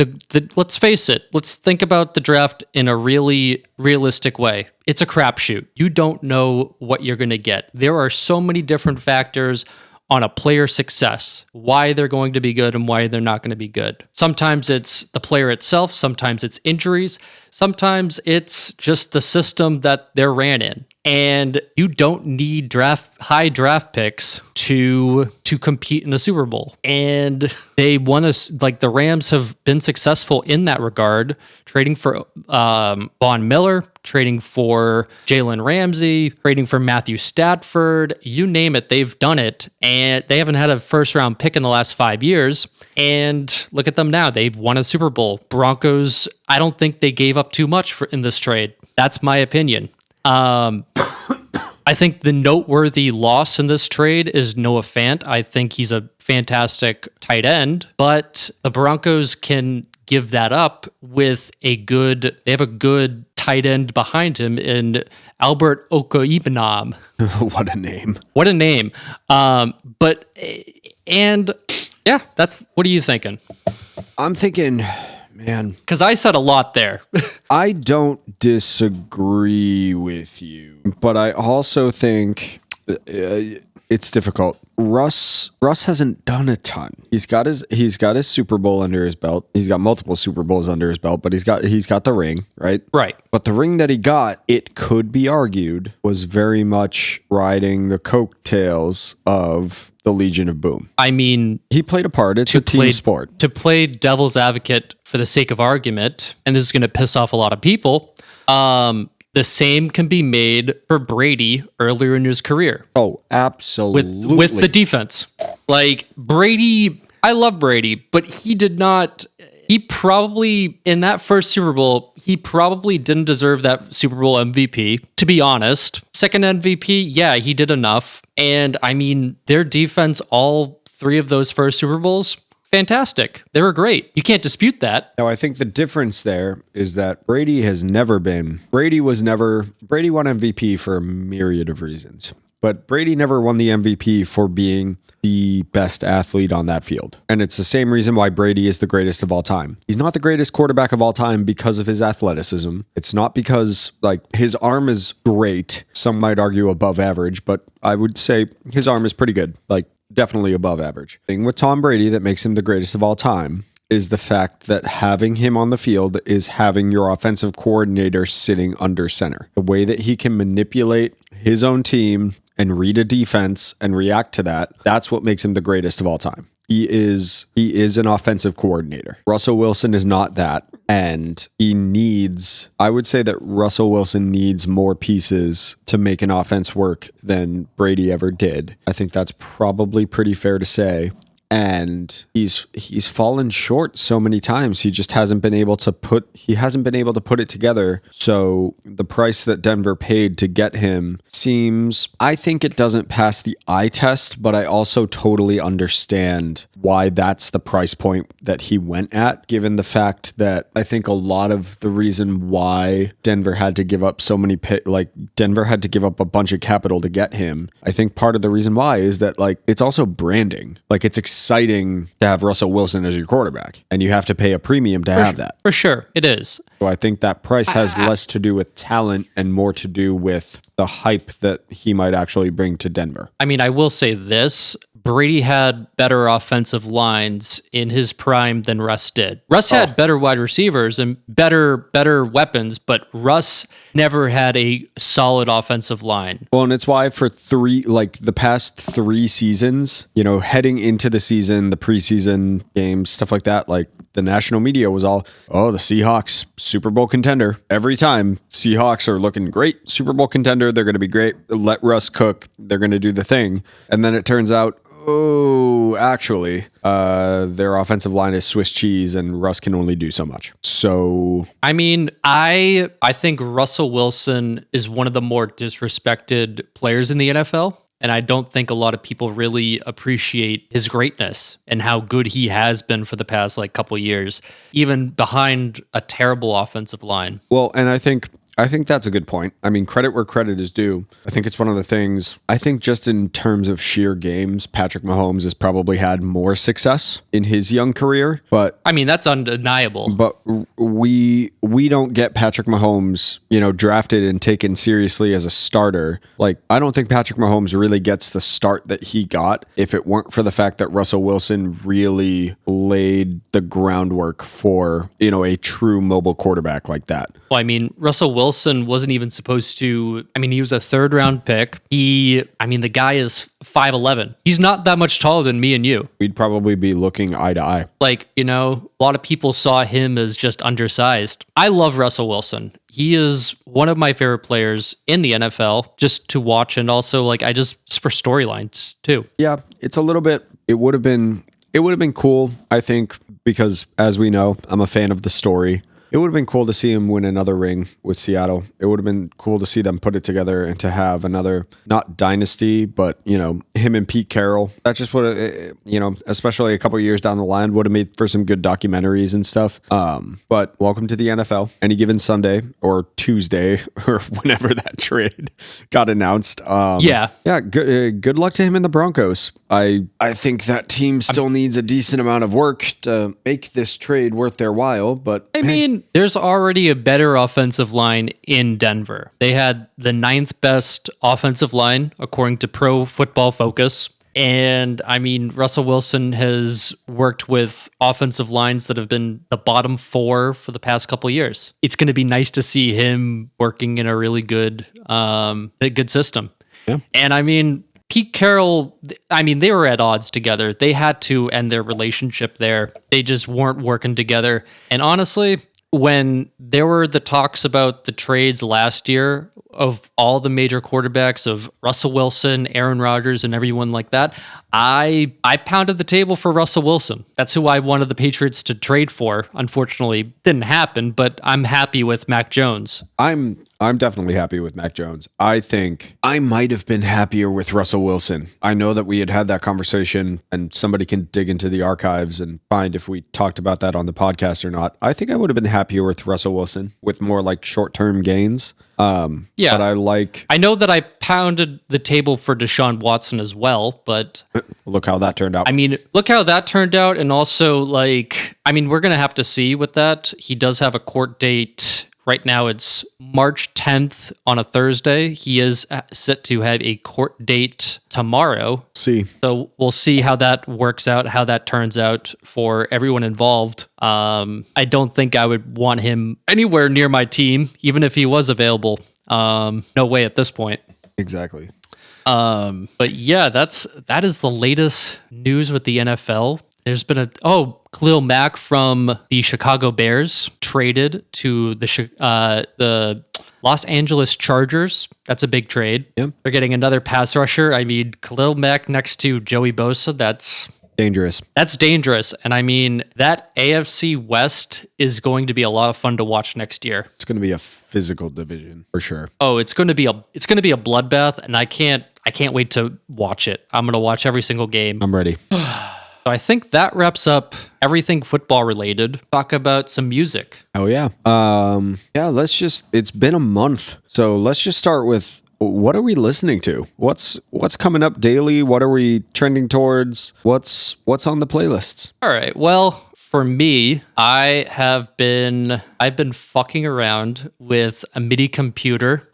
let's face it, let's think about the draft in a really realistic way. It's a crapshoot. You don't know what you're going to get. There are so many different factors on a player's success, why they're going to be good and why they're not going to be good. Sometimes it's the player itself, sometimes it's injuries, sometimes it's just the system that they're ran in. And you don't need high draft picks to compete in a Super Bowl. And they want to, like, the Rams have been successful in that regard, trading for Von Miller, trading for Jalen Ramsey, trading for Matthew Stafford, you name it, they've done it. And they haven't had a 1st round pick in the last 5 years. And look at them now. They've won a Super Bowl. Broncos, I don't think they gave up too much in this trade. That's my opinion. I think the noteworthy loss in this trade is Noah Fant. I think he's a fantastic tight end, but the Broncos can give that up with they have a good tight end behind him in Albert Okwuegbunam. What a name. What a name. What are you thinking? I'm thinking, man, because I said a lot there. I don't disagree with you, but I also think it's difficult. Russ hasn't done a ton. He's got his Super Bowl under his belt. He's got multiple Super Bowls under his belt, but he's got the ring, right? Right. But the ring that he got, it could be argued, was very much riding the coattails of the Legion of Boom. I mean, he played a part. It's a team sport. To play devil's advocate for the sake of argument, and this is going to piss off a lot of people, the same can be made for Brady earlier in his career. Oh, absolutely. With the defense. Like, Brady, I love Brady, but he probably, in that first Super Bowl, he probably didn't deserve that Super Bowl MVP, to be honest. Second MVP, yeah, he did enough. And I mean, their defense, all 3 of those first Super Bowls, fantastic. They were great. You can't dispute that. Now, I think the difference there is that Brady won MVP for a myriad of reasons, but Brady never won the MVP for being the best athlete on that field. And it's the same reason why Brady is the greatest of all time. He's not the greatest quarterback of all time because of his athleticism. It's not because, like, his arm is great. Some might argue above average, but I would say his arm is pretty good. Like, definitely above average. The thing with Tom Brady that makes him the greatest of all time is the fact that having him on the field is having your offensive coordinator sitting under center. The way that he can manipulate his own team and read a defense and react to that, that's what makes him the greatest of all time. He is an offensive coordinator. Russell Wilson is not that. And I would say that Russell Wilson needs more pieces to make an offense work than Brady ever did. I think that's probably pretty fair to say. and he's fallen short so many times. He just hasn't been able to put it together. So the price that Denver paid to get him seems, I think it doesn't pass the eye test, but I also totally understand why that's the price point that he went at, given the fact that I think a lot of the reason why Denver had to give up so many Denver had to give up a bunch of capital to get him. I think part of the reason why is that like it's also branding. Like it's exciting to have Russell Wilson as your quarterback, and you have to pay a premium to have that. For sure, it is. So I think that price has less to do with talent and more to do with the hype that he might actually bring to Denver. I mean, I will say this. Brady had better offensive lines in his prime than Russ did. Russ had better wide receivers and better weapons, but Russ never had a solid offensive line. Well, and it's why for the past 3 seasons, heading into the season, the preseason games, stuff like that, like the national media was all, the Seahawks, Super Bowl contender. Every time, Seahawks are looking great, Super Bowl contender, they're going to be great. Let Russ cook, they're going to do the thing. And then it turns out, actually, their offensive line is Swiss cheese and Russ can only do so much. So, I mean, I think Russell Wilson is one of the more disrespected players in the NFL. And I don't think a lot of people really appreciate his greatness and how good he has been for the past couple years, even behind a terrible offensive line. Well, and I think that's a good point. I mean, credit where credit is due. I think it's one of the things, I think just in terms of sheer games, Patrick Mahomes has probably had more success in his young career, but I mean, that's undeniable. But we don't get Patrick Mahomes, drafted and taken seriously as a starter. Like, I don't think Patrick Mahomes really gets the start that he got if it weren't for the fact that Russell Wilson really laid the groundwork for, a true mobile quarterback like that. Well, I mean, Russell Wilson wasn't even supposed to. I mean, he was a 3rd round pick. The guy is 5'11". He's not that much taller than me and you. We'd probably be looking eye to eye. A lot of people saw him as just undersized. I love Russell Wilson. He is one of my favorite players in the NFL just to watch, and also just for storylines too. Yeah, it's a little bit. It would have been cool, I think, because as we know, I'm a fan of the story. It would have been cool to see him win another ring with Seattle. It would have been cool to see them put it together and to have another, not dynasty, but, him and Pete Carroll. That just would have, especially a couple years down the line, would have made for some good documentaries and stuff. But welcome to the NFL. Any given Sunday or Tuesday or whenever that trade got announced. Yeah. Good luck to him in the Broncos. I think that team still needs a decent amount of work to make this trade worth their while, but I mean, there's already a better offensive line in Denver. They had the 9th best offensive line, according to Pro Football Focus. And I mean, Russell Wilson has worked with offensive lines that have been the bottom 4 for the past couple of years. It's going to be nice to see him working in a really good system. Yeah. And I mean, Pete Carroll, they were at odds together. They had to end their relationship there. They just weren't working together. And honestly, when there were the talks about the trades last year of all the major quarterbacks of Russell Wilson, Aaron Rodgers, and everyone like that, I pounded the table for Russell Wilson. That's who I wanted the Patriots to trade for. Unfortunately, didn't happen, but I'm happy with Mac Jones. I'm definitely happy with Mac Jones. I think I might have been happier with Russell Wilson. I know that we had that conversation, and somebody can dig into the archives and find if we talked about that on the podcast or not. I think I would have been happier with Russell Wilson with more short-term gains. Yeah, but I know that I pounded the table for Deshaun Watson as well, but look how that turned out. I mean, look how that turned out, and also we're gonna have to see with that. He does have a court date. Right now, it's March 10th on a Thursday. He is set to have a court date tomorrow. So we'll see how that works out, how that turns out for everyone involved. I don't think I would want him anywhere near my team, even if he was available. No way at this point. Exactly. But yeah, that is the latest news with the NFL. There's been Khalil Mack from the Chicago Bears traded to the Los Angeles Chargers. That's a big trade. Yeah. They're getting another pass rusher. I mean, Khalil Mack next to Joey Bosa, that's Dangerous. That's dangerous. And I mean, that AFC West is going to be a lot of fun to watch next year. It's going to be a physical division for sure. Oh, it's going to be a bloodbath, and I can't wait to watch it. I'm going to watch every single game. I'm ready. So I think that wraps up everything football related. Talk about some music. Oh yeah. It's been a month. So let's just start with, what are we listening to? What's coming up daily? What are we trending towards? What's on the playlists? All right. Well, for me, I've been fucking around with a MIDI computer.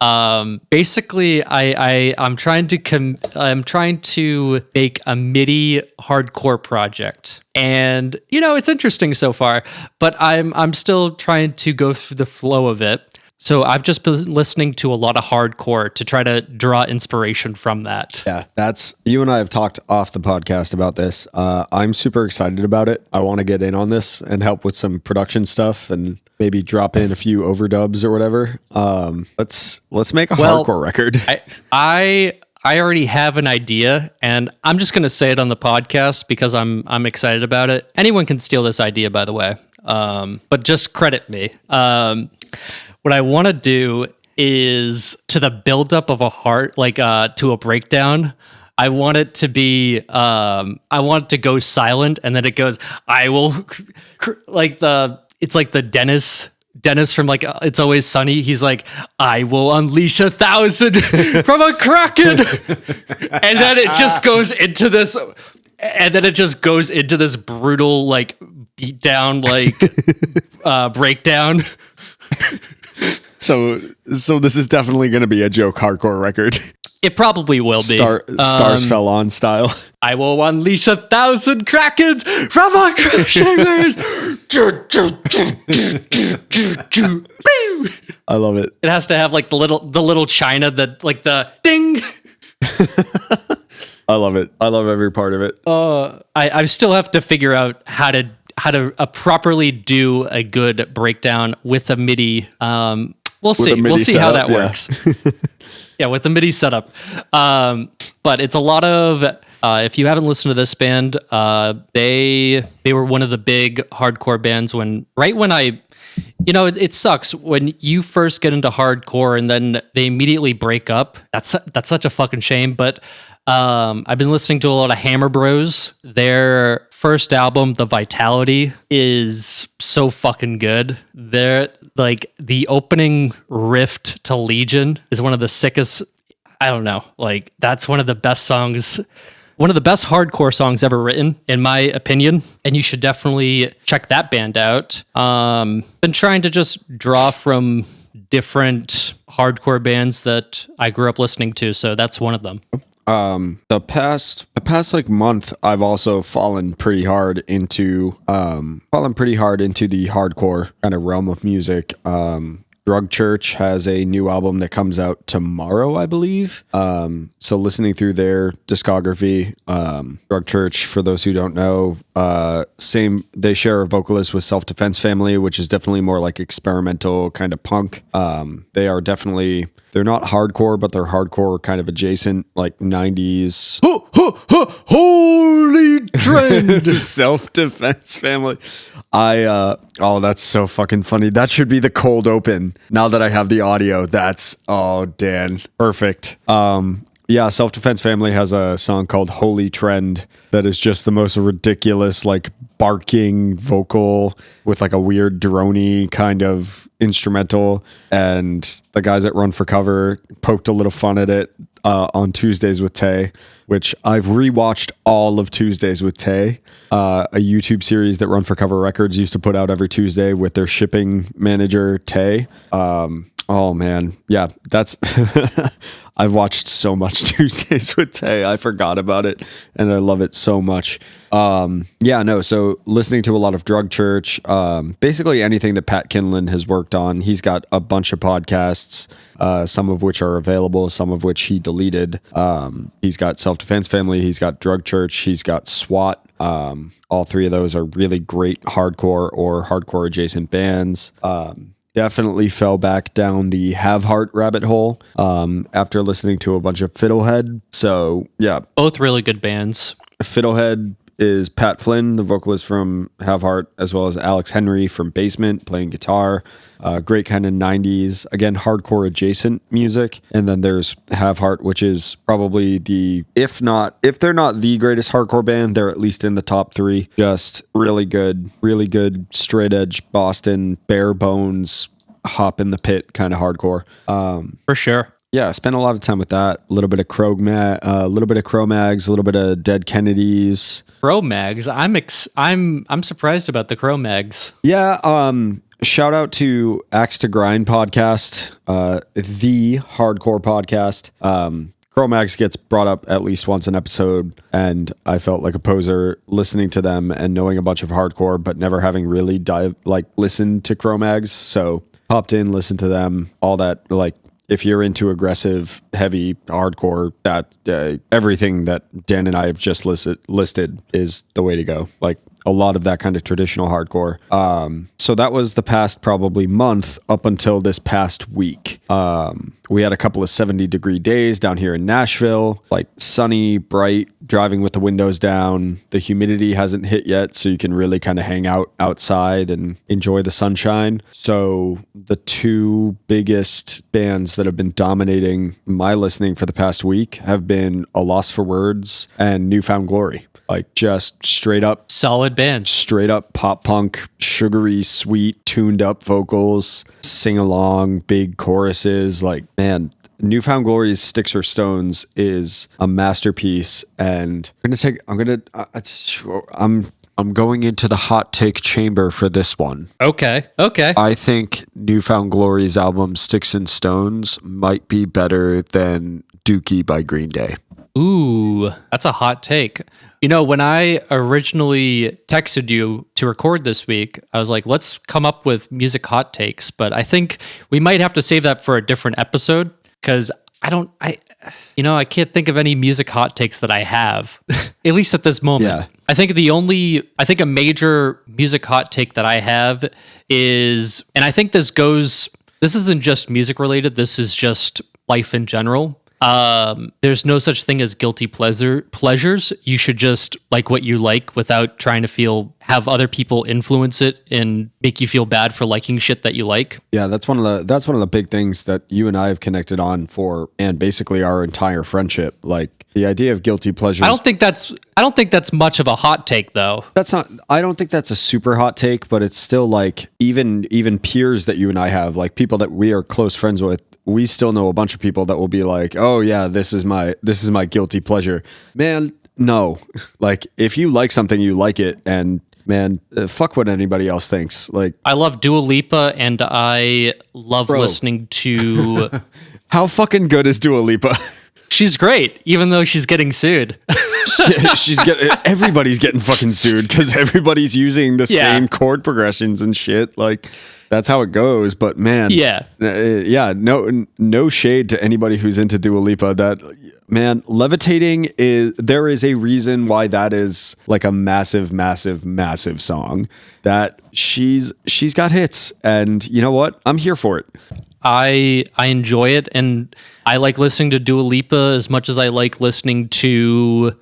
Basically, I'm trying to make a MIDI hardcore project, and it's interesting so far. But I'm still trying to go through the flow of it. So I've just been listening to a lot of hardcore to try to draw inspiration from that. Yeah, you and I have talked off the podcast about this. I'm super excited about it. I want to get in on this and help with some production stuff and maybe drop in a few overdubs or whatever. Let's make a hardcore record. I already have an idea, and I'm just going to say it on the podcast because I'm excited about it. Anyone can steal this idea, by the way, but just credit me. What I want to do is, to the buildup of to a breakdown, I want it to be, I want it to go silent, and then it goes, I will, it's like the Dennis from It's Always Sunny. He's like, I will unleash 1,000 from a kraken, and then it just goes into this, brutal beat down breakdown. So this is definitely going to be a joke hardcore record. It probably will be. Stars fell on style. I will unleash 1,000 krakens from a kraken. I love it. It has to have the little china that the ding. I love it. I love every part of it. I still have to figure out how to properly do a good breakdown with a MIDI. We'll see. We'll see how that works. Yeah, with the MIDI setup. But it's a lot of. If you haven't listened to this band, they were one of the big hardcore bands when I. It sucks when you first get into hardcore and then they immediately break up. That's such a fucking shame. But I've been listening to a lot of Hammer Bros. Their first album, The Vitality, is so fucking good. They're the opening riff to Legion is one of the sickest. I don't know. That's one of the best songs. One of the best hardcore songs ever written, in my opinion, and you should definitely check that band out. Been trying to just draw from different hardcore bands that I grew up listening to, so that's one of them. The past month, I've also fallen pretty hard into the hardcore kind of realm of music. Drug Church has a new album that comes out tomorrow, I believe. So listening through their discography, Drug Church, for those who don't know, they share a vocalist with Self Defense Family, which is definitely more experimental kind of punk. They're not hardcore, but they're hardcore kind of adjacent, 90s. Holy trend! Self Defense Family. That's so fucking funny. That should be the cold open. Now that I have the audio, Dan, perfect. Self Defense Family has a song called Holy Trend that is just the most ridiculous, barking vocal with a weird droney kind of instrumental. And the guys at Run for Cover poked a little fun at it on Tuesdays with Tay, which I've rewatched all of Tuesdays with Tay, a YouTube series that Run for Cover Records used to put out every Tuesday with their shipping manager, Tay. Oh man. Yeah, that's I've watched so much Tuesdays with Tay. I forgot about it and I love it so much. So listening to a lot of Drug Church, basically anything that Pat Kinlan has worked on. He's got a bunch of podcasts, some of which are available, some of which he deleted. He's got Self Defense Family, he's got Drug Church, he's got SWAT. All three of those are really great hardcore or hardcore adjacent bands. Definitely fell back down the Have Heart rabbit hole after listening to a bunch of Fiddlehead. So, yeah. Both really good bands. Fiddlehead is Pat Flynn, the vocalist from Have Heart, as well as Alex Henry from Basement playing guitar. Great kind of 90s, again, hardcore adjacent music. And then there's Have Heart, which is probably if they're not the greatest hardcore band, they're at least in the top 3. Just really good, straight edge Boston, bare bones, hop in the pit kind of hardcore. For sure. Yeah, I spent a lot of time with that. A little bit of Cro-Mags, a little bit of Dead Kennedys. Cro-Mags. I'm surprised about the Cro-Mags. Yeah, shout out to Axe to Grind podcast, the hardcore podcast. Cro-Mags gets brought up at least once an episode, and I felt like a poser listening to them and knowing a bunch of hardcore, but never having really listened to Cro-Mags. So popped in, listened to them, all that. Like, if you're into aggressive, heavy, hardcore, that everything that Dan and I have just listed is the way to go. Like, a lot of that kind of traditional hardcore. So that was the past probably month up until this past week. We had a couple of 70-degree days down here in Nashville, like sunny, bright, driving with the windows down. The humidity hasn't hit yet, so you can really kind of hang out outside and enjoy the sunshine. So the 2 biggest bands that have been dominating my listening for the past week have been A Loss for Words and New Found Glory. Like, just straight up solid band, straight up pop punk, sugary, sweet, tuned up vocals, sing along, big choruses. Like, man, New Found Glory's Sticks or Stones is a masterpiece. And I'm going into the hot take chamber for this one. Okay. I think New Found Glory's album Sticks and Stones might be better than Dookie by Green Day. Ooh, that's a hot take. You know, when I originally texted you to record this week, I was like, let's come up with music hot takes. But I think we might have to save that for a different episode, because I can't think of any music hot takes that I have, at least at this moment. Yeah. I think a major music hot take that I have is, and I think this isn't just music related, this is just life in general. There's no such thing as guilty pleasures. You should just like what you like without trying to have other people influence it and make you feel bad for liking shit that you like. Yeah, that's one of the big things that you and I have connected on for, and basically our entire friendship. Like, the idea of guilty pleasures. I don't think that's much of a hot take, though. I don't think that's a super hot take, but it's still like, even peers that you and I have, like people that we are close friends with, we still know a bunch of people that will be like, oh yeah, this is my guilty pleasure. Man, no. Like, if you like something, you like it, and man, fuck what anybody else thinks. Like, I love Dua Lipa, and I love listening to... How fucking good is Dua Lipa? She's great, even though she's getting sued. Everybody's getting fucking sued because everybody's using the same chord progressions and shit. Like, that's how it goes. But man, no shade to anybody who's into Dua Lipa. That, man, Levitating there is a reason why that is like a massive, massive, massive song. That she's got hits, and you know what? I'm here for it. I enjoy it, and I like listening to Dua Lipa as much as I like listening to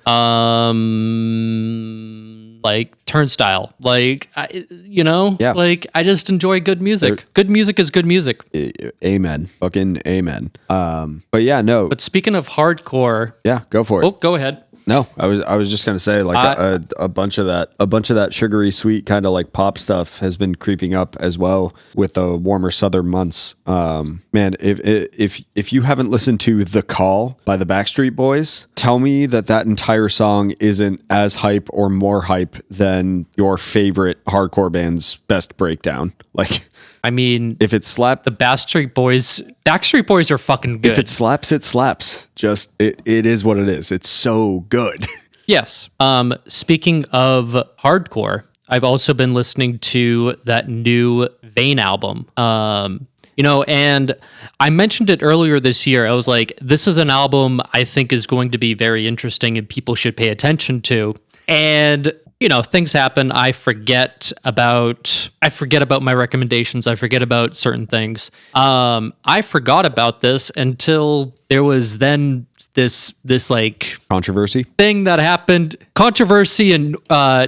like Turnstile. Like, like, I just enjoy good music. Good music is good music. Amen. Fucking amen. But yeah, no. But speaking of hardcore, yeah, go for it. Oh, go ahead. No, I was just gonna say, like, a bunch of that sugary sweet kind of like pop stuff has been creeping up as well with the warmer southern months. Man, if you haven't listened to The Call by the Backstreet Boys, tell me that entire song isn't as hype or more hype than your favorite hardcore band's best breakdown. Like, I mean, if it slapped, the Backstreet Boys are fucking good. If it slaps, it slaps. Just, it is what it is. It's so good. Yes. Speaking of hardcore, I've also been listening to that new Vane album. And I mentioned it earlier this year. I was like, this is an album I think is going to be very interesting and people should pay attention to. And things happen. I forget about my recommendations. I forget about certain things. I forgot about this until there was then this like Controversy. thing that happened, controversy in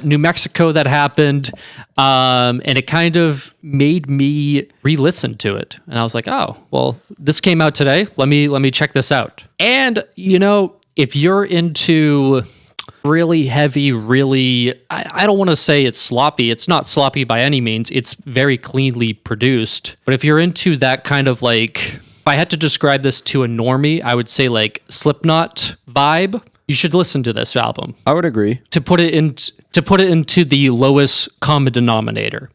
New Mexico that happened, and it kind of made me re-listen to it. And I was like, oh, well, this came out today. Let me check this out. And if you're into really heavy, I don't want to say it's sloppy. It's not sloppy by any means. It's very cleanly produced. But if you're into that kind of like, if I had to describe this to a normie, I would say like Slipknot vibe. You should listen to this album. I would agree. To put it into the lowest common denominator.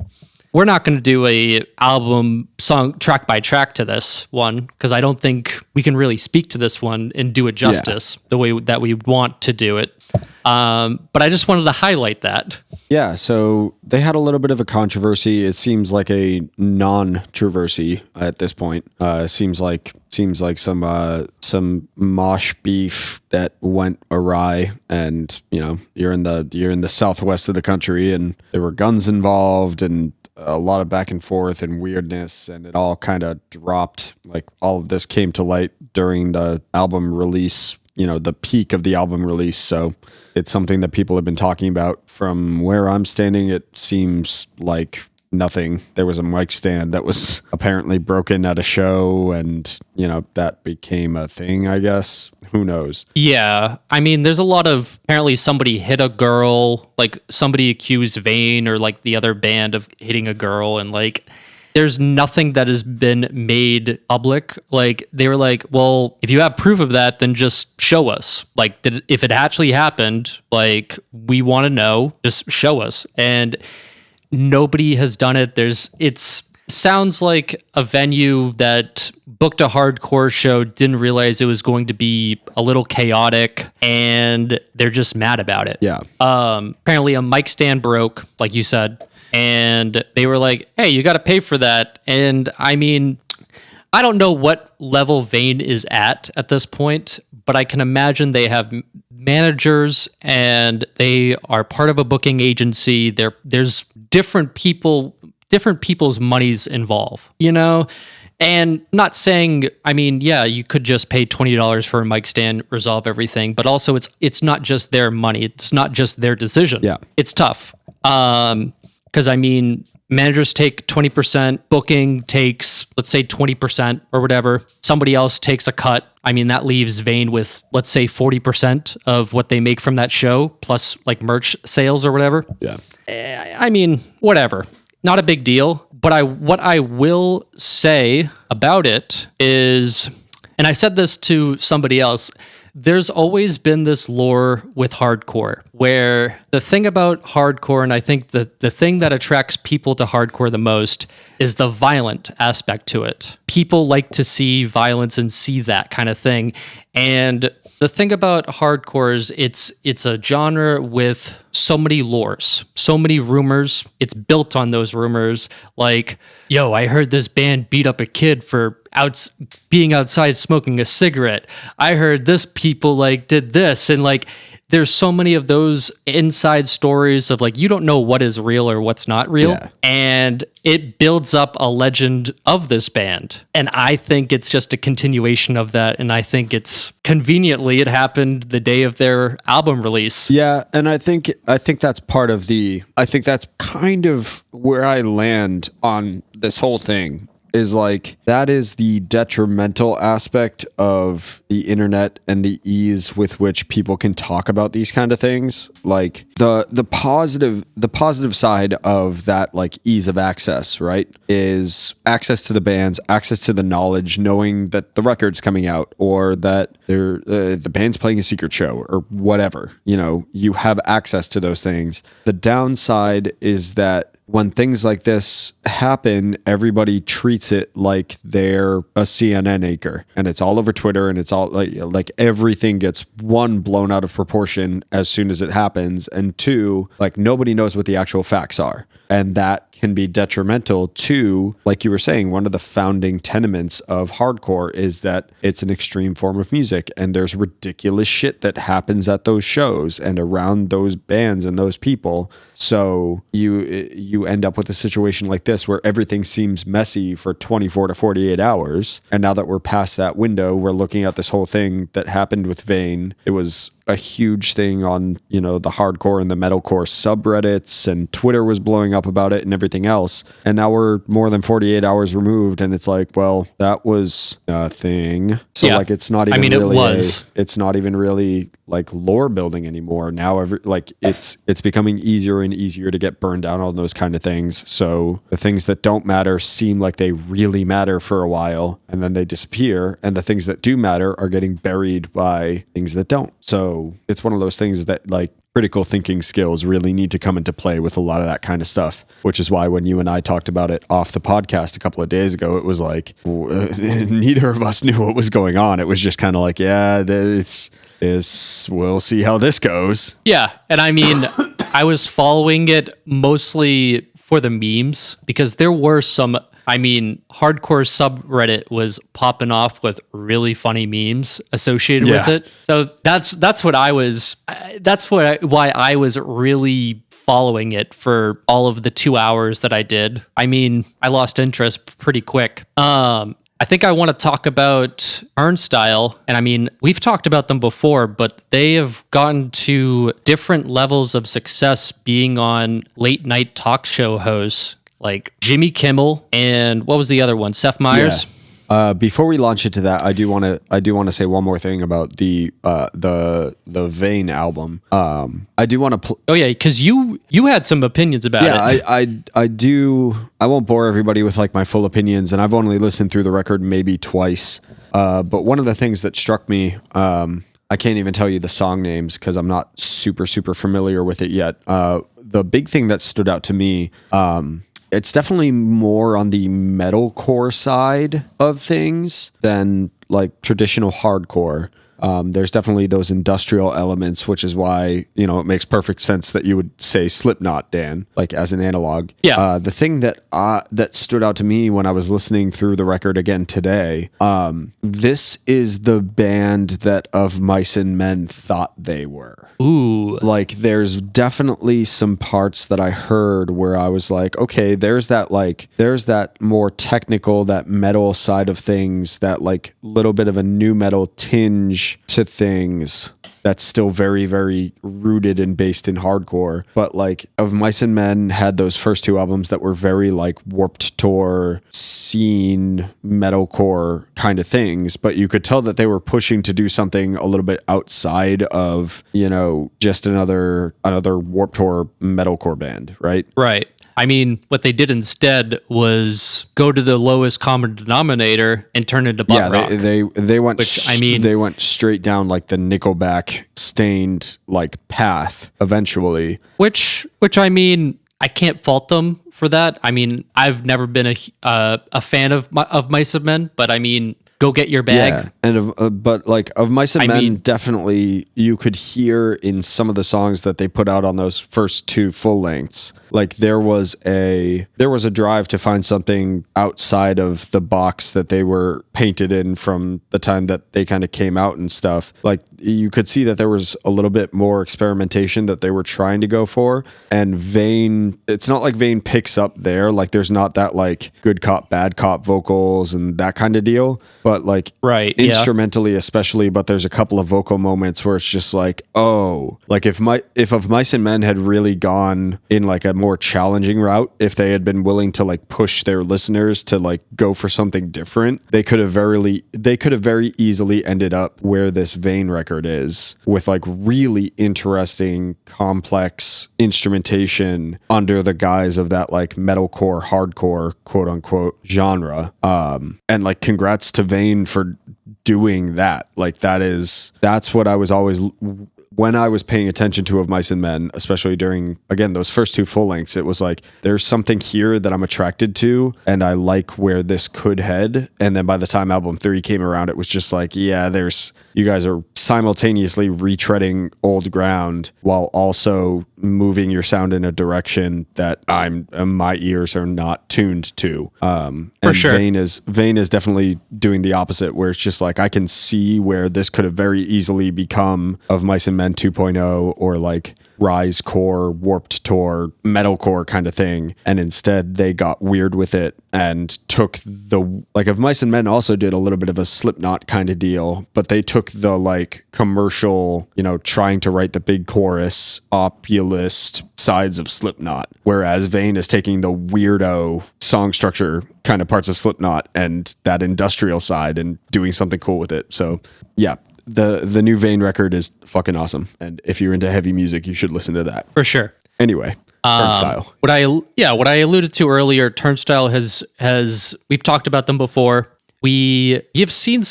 We're not going to do a album song track by track to this one because I don't think we can really speak to this one and do it justice the way that we want to do it. But I just wanted to highlight that. Yeah, so they had a little bit of a controversy. It seems like a non-troversy at this point. Seems like some mosh beef that went awry, and you're in the southwest of the country, and there were guns involved, and a lot of back and forth and weirdness, and it all kind of dropped. Like all of this came to light during the album release, the peak of the album release. So it's something that people have been talking about. From where I'm standing, it seems like nothing. There was a mic stand that was apparently broken at a show, and that became a thing, I guess. Who knows? Yeah. I mean, there's a lot of, apparently somebody hit a girl, like somebody accused Vane or like the other band of hitting a girl, and like there's nothing that has been made public. Like they were like, well, if you have proof of that, then just show us. Like if it actually happened, like we want to know, just show us. And nobody has done it. It's sounds like a venue that booked a hardcore show, didn't realize it was going to be a little chaotic, and they're just mad about it. Yeah. Apparently a mic stand broke, like you said, and they were like, hey, you got to pay for that. And I mean, I don't know what level Vane is at this point, but I can imagine they have managers and they are part of a booking agency. There's different people's monies involved, and not saying, I mean, yeah, you could just pay $20 for a mic stand, resolve everything, but also it's not just their money. It's not just their decision. Yeah. It's tough. Because I mean, managers take 20%, booking takes, let's say 20% or whatever. Somebody else takes a cut. I mean, that leaves Vane with, let's say 40% of what they make from that show, plus like merch sales or whatever. Yeah. I mean, whatever. Not a big deal. But what I will say about it is, and I said this to somebody else, there's always been this lore with hardcore where the thing about hardcore, and I think the thing that attracts people to hardcore the most is the violent aspect to it. People like to see violence and see that kind of thing. And the thing about hardcore is it's a genre with so many lores, so many rumors. It's built on those rumors. Like, yo, I heard this band beat up a kid for being outside smoking a cigarette. I heard this people like did this, and like there's so many of those inside stories of like you don't know what is real or what's not real. Yeah. And it builds up a legend of this band. And I think it's just a continuation of that. And I think it's conveniently it happened the day of their album release. Yeah, and I think that's part of I think that's kind of where I land on this whole thing. Is like that is the detrimental aspect of the internet and the ease with which people can talk about these kind of things. Like the positive side of that, like ease of access, right, is access to the bands, access to the knowledge, knowing that the record's coming out or that the band's playing a secret show or whatever. You have access to those things. The downside is that when things like this happen, everybody treats it like they're a CNN anchor, and it's all over Twitter, and it's all like everything gets, one, blown out of proportion as soon as it happens, and two, like nobody knows what the actual facts are. And that can be detrimental to, like you were saying, one of the founding tenements of hardcore is that it's an extreme form of music, and there's ridiculous shit that happens at those shows and around those bands and those people. So you end up with a situation like this where everything seems messy for 24 to 48 hours. And now that we're past that window, we're looking at this whole thing that happened with Vane. It was a huge thing on, the hardcore and the metalcore subreddits, and Twitter was blowing up about it and everything else. And now we're more than 48 hours removed, and it's like, well, that was a thing. So Yeah. like, it's not even it's not even really like lore building anymore. Now it's becoming easier and easier to get burned down on those kind of things. So the things that don't matter seem like they really matter for a while, and then they disappear, and the things that do matter are getting buried by things that don't. So it's one of those things that like critical thinking skills really need to come into play with a lot of that kind of stuff, which is why when you and I talked about it off the podcast a couple of days ago, it was like neither of us knew what was going on. It was just kind of like, yeah, we'll see how this goes. Yeah. And I mean, I was following it mostly for the memes because there were some, hardcore subreddit was popping off with really funny memes associated with it. So that's why I was really following it for all of the 2 hours that I did. I lost interest pretty quick. I think I want to talk about Turnstile. And we've talked about them before, but they have gotten to different levels of success being on late night talk show hosts like Jimmy Kimmel and what was the other one? Seth Meyers. Yeah. Before we launch into that, I do want to say one more thing about the Vane album. I do want to. Oh yeah, because you had some opinions about it. Yeah, I do. I won't bore everybody with like my full opinions, and I've only listened through the record maybe twice. But one of the things that struck me, I can't even tell you the song names because I'm not super familiar with it yet. The big thing that stood out to me. It's definitely more on the metalcore side of things than like traditional hardcore. There's definitely those industrial elements, which is why, it makes perfect sense that you would say Slipknot, Dan, like as an analog. Yeah. The thing that stood out to me when I was listening through the record again today, this is the band that Of Mice and Men thought they were. Ooh. Like there's definitely some parts that I heard where I was like, okay, there's that more technical, that metal side of things, that like little bit of a new metal tinge to things that's still very, very rooted and based in hardcore. But like Of Mice and Men had those first two albums that were very like Warped Tour scene metalcore kind of things, but you could tell that they were pushing to do something a little bit outside of, just another Warped Tour metalcore band, right? Right. What they did instead was go to the lowest common denominator and turn into butt rock. They went they went straight down like the Nickelback stained like path eventually. Which I can't fault them for that. I've never been a fan of Mice and Men, but go get your bag. Yeah, and but like Of Mice and Men, definitely you could hear in some of the songs that they put out on those first two full lengths. Like there was a drive to find something outside of the box that they were painted in from the time that they kind of came out and stuff. Like you could see that there was a little bit more experimentation that they were trying to go for. And Vane, it's not like Vane picks up there. Like there's not that like good cop, bad cop vocals and that kind of deal. But like instrumentally especially, but there's a couple of vocal moments where it's just like, oh, like if Of Mice and Men had really gone in like a more challenging route, if they had been willing to like push their listeners to like go for something different, they could have very easily ended up where this Vane record is, with like really interesting, complex instrumentation under the guise of that like metalcore, hardcore, quote unquote genre. And like congrats to Vane for doing that. Like that's what I was always, when I was paying attention to Of Mice and Men, especially during, again, those first two full lengths, it was like, there's something here that I'm attracted to and I like where this could head. And then by the time album 3 came around, it was just like, yeah, you guys are simultaneously retreading old ground while also moving your sound in a direction that my ears are not tuned to. And sure. Vane is definitely doing the opposite, where it's just like I can see where this could have very easily become Of Mice and Men 2.0 or like Rise Core, Warped Tour, Metalcore kind of thing. And instead they got weird with it and took Of Mice and Men also did a little bit of a Slipknot kind of deal, but they took the like commercial, trying to write the big chorus, populist sides of Slipknot, whereas Vane is taking the weirdo song structure kind of parts of Slipknot and that industrial side and doing something cool with it. So yeah, the new Vane record is fucking awesome, and if you're into heavy music, you should listen to that For sure. anyway. Turnstile. What I alluded to earlier, Turnstile has we've talked about them before. You've seen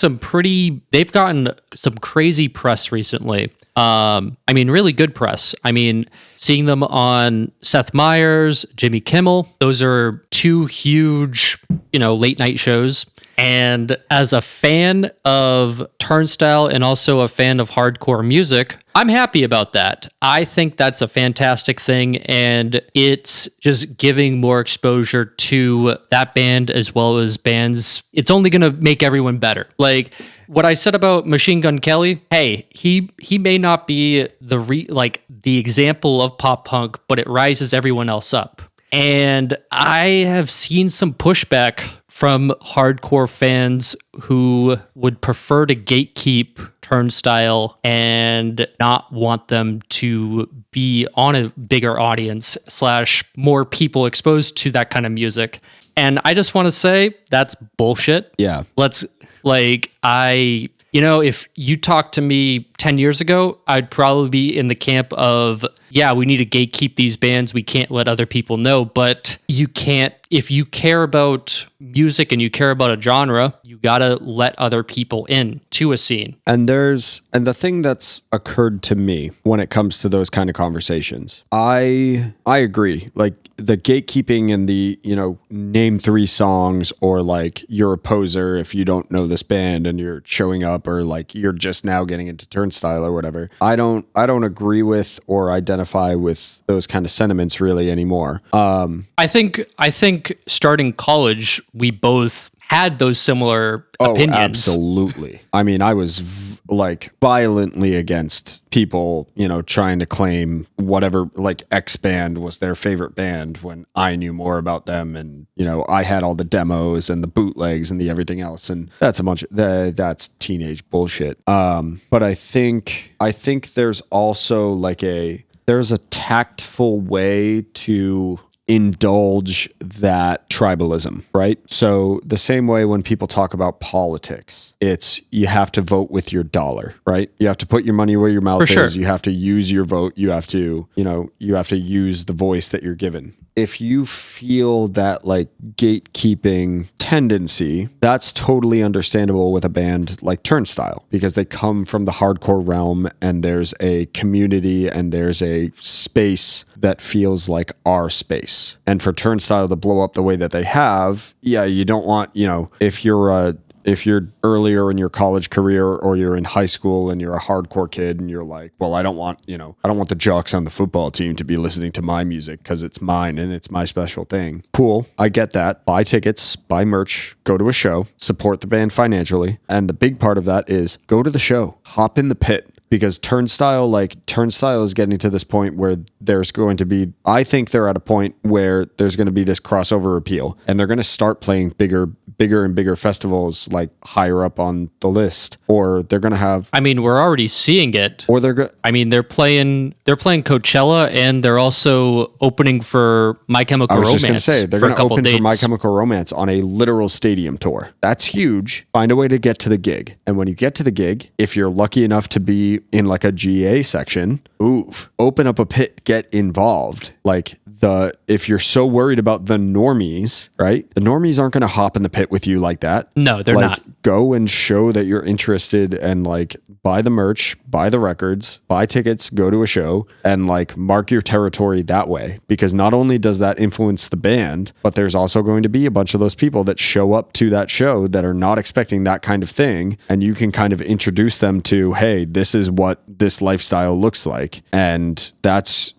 they've gotten some crazy press recently. Really good press. Seeing them on Seth Meyers, Jimmy Kimmel, those are two huge, late night shows. And as a fan of Turnstile and also a fan of hardcore music, I'm happy about that. I think that's a fantastic thing, and it's just giving more exposure to that band as well as bands. It's only going to make everyone better. Like what I said about Machine Gun Kelly, hey, he may not be the example of pop punk, but it rises everyone else up. And I have seen some pushback from hardcore fans who would prefer to gatekeep Turnstile and not want them to be on a bigger audience / more people exposed to that kind of music. And I just want to say that's bullshit. Yeah. If you talked to me 10 years ago, I'd probably be in the camp of, yeah, we need to gatekeep these bands. We can't let other people know, but you can't, if you care about music and you care about a genre, you gotta let other people in to a scene. And the thing that's occurred to me when it comes to those kind of conversations, I agree. Like the gatekeeping and the, name 3 songs, or like you're a poser if you don't know this band and you're showing up, or like you're just now getting into Turnstile or whatever. I don't agree with or identify with those kind of sentiments really anymore. I think starting college, we both had those similar opinions. Absolutely. I was violently against people, trying to claim whatever, like X band was their favorite band when I knew more about them, and I had all the demos and the bootlegs and the everything else, and that's teenage bullshit. But I think there's also there's a tactful way to indulge that tribalism, right? So the same way when people talk about politics, it's you have to vote with your dollar, right? You have to put your money where your mouth is. You have to use your vote. You have to, you have to use the voice that you're given. If you feel that gatekeeping tendency, that's totally understandable with a band like Turnstile, because they come from the hardcore realm and there's a community and there's a space that feels like our space. And for Turnstile to blow up the way that they have, yeah, you don't want, if you're earlier in your college career or you're in high school and you're a hardcore kid and you're like, well, I don't want the jocks on the football team to be listening to my music because it's mine and it's my special thing. Cool. I get that. Buy tickets, buy merch, go to a show, support the band financially. And the big part of that is go to the show, hop in the pit. Because Turnstile is getting to this point where there's going to be, I think they're at a point where there's going to be this crossover appeal, and they're going to start playing bigger and bigger festivals like higher up on the list, or they're going to have. We're already seeing it. Or they're going. They're playing Coachella, and they're also opening for My Chemical Romance. I was just going to say they're going to open for My Chemical Romance on a literal stadium tour. That's huge. Find a way to get to the gig, and when you get to the gig, if you're lucky enough to be in like a GA section, open up a pit, get involved. If you're so worried about the normies, right? The normies aren't going to hop in the pit with you like that. No, they're not. Go and show that you're interested and buy the merch, buy the records, buy tickets, go to a show, and like mark your territory that way. Because not only does that influence the band, but there's also going to be a bunch of those people that show up to that show that are not expecting that kind of thing. And you can kind of introduce them to, hey, this is what this lifestyle looks like. And that's,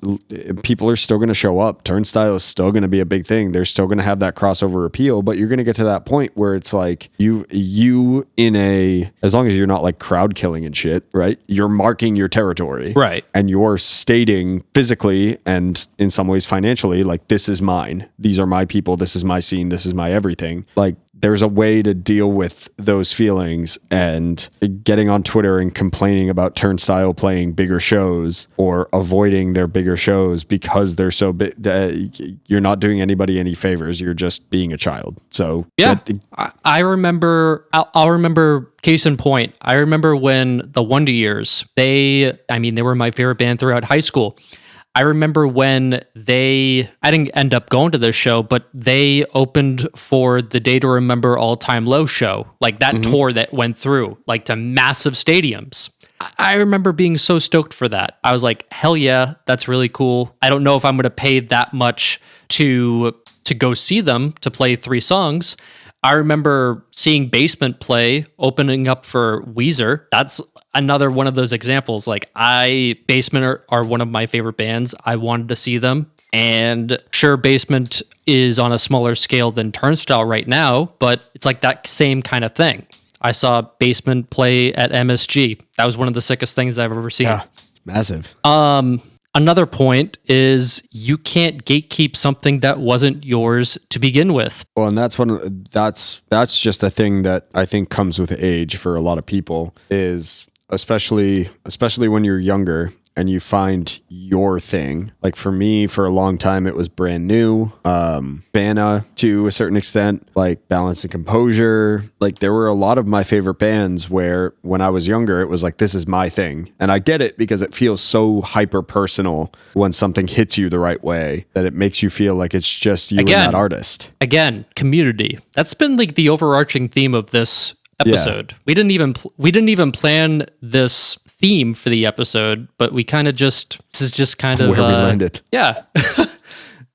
people are still going to show up. Turnstile is still going to be a big thing. They're still going to have that crossover appeal, but you're going to get to that point where it's like you in a, as long as you're not like crowd killing and shit, right? You're marking your territory. Right. And you're stating physically and in some ways financially, like, this is mine. These are my people. This is my scene. This is my everything. Like, there's a way to deal with those feelings, and getting on Twitter and complaining about Turnstile playing bigger shows or avoiding their bigger shows because they're so big, you're not doing anybody any favors. You're just being a child. So yeah, I remember, I'll remember case in point. I remember when the Wonder Years, they were my favorite band throughout high school. I remember when I didn't end up going to this show, but they opened for the Day to Remember All Time Low show, like that tour that went through, like to massive stadiums. I remember being so stoked for that. I was like, hell yeah, that's really cool. I don't know if I'm going to pay that much to go see them, to play 3 songs. I remember seeing Basement play, opening up for Weezer. That's another one of those examples. Like, Basement are one of my favorite bands. I wanted to see them. And sure, Basement is on a smaller scale than Turnstile right now, but it's like that same kind of thing. I saw Basement play at MSG. That was one of the sickest things I've ever seen. Yeah, it's massive. Another point is you can't gatekeep something that wasn't yours to begin with. Well, and that's just a thing that I think comes with age for a lot of people, is especially when you're younger and you find your thing. Like for me, for a long time, it was Brand New, Vanna to a certain extent, like Balance and Composure. Like there were a lot of my favorite bands where when I was younger, it was like, this is my thing. And I get it because it feels so hyper personal when something hits you the right way that it makes you feel like it's just you and that artist. Again, community. That's been like the overarching theme of this episode. Yeah. We didn't even plan this theme for the episode, but we kind of this is just kind of where we landed. Yeah.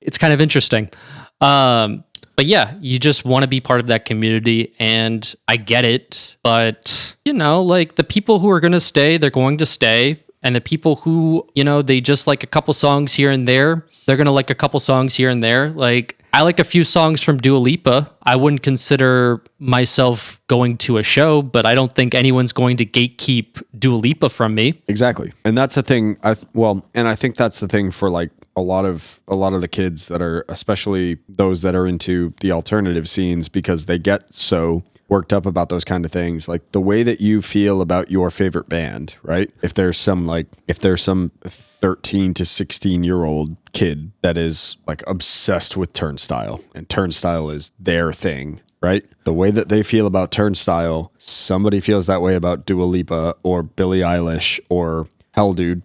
It's kind of interesting. But yeah, you just want to be part of that community, and I get it, but like the people who are going to stay, they're going to stay. And the people who, they just like a couple songs here and there, they're going to like a couple songs here and there. Like, I like a few songs from Dua Lipa. I wouldn't consider myself going to a show, but I don't think anyone's going to gatekeep Dua Lipa from me. Exactly. And that's the thing. I think that's the thing for like a lot of the kids that are, especially those that are into the alternative scenes, because they get so worked up about those kind of things. Like the way that you feel about your favorite band, right? If there's some 13 to 16-year-old kid that is like obsessed with Turnstile, and Turnstile is their thing, right? The way that they feel about Turnstile, somebody feels that way about Dua Lipa or Billie Eilish or hell, dude,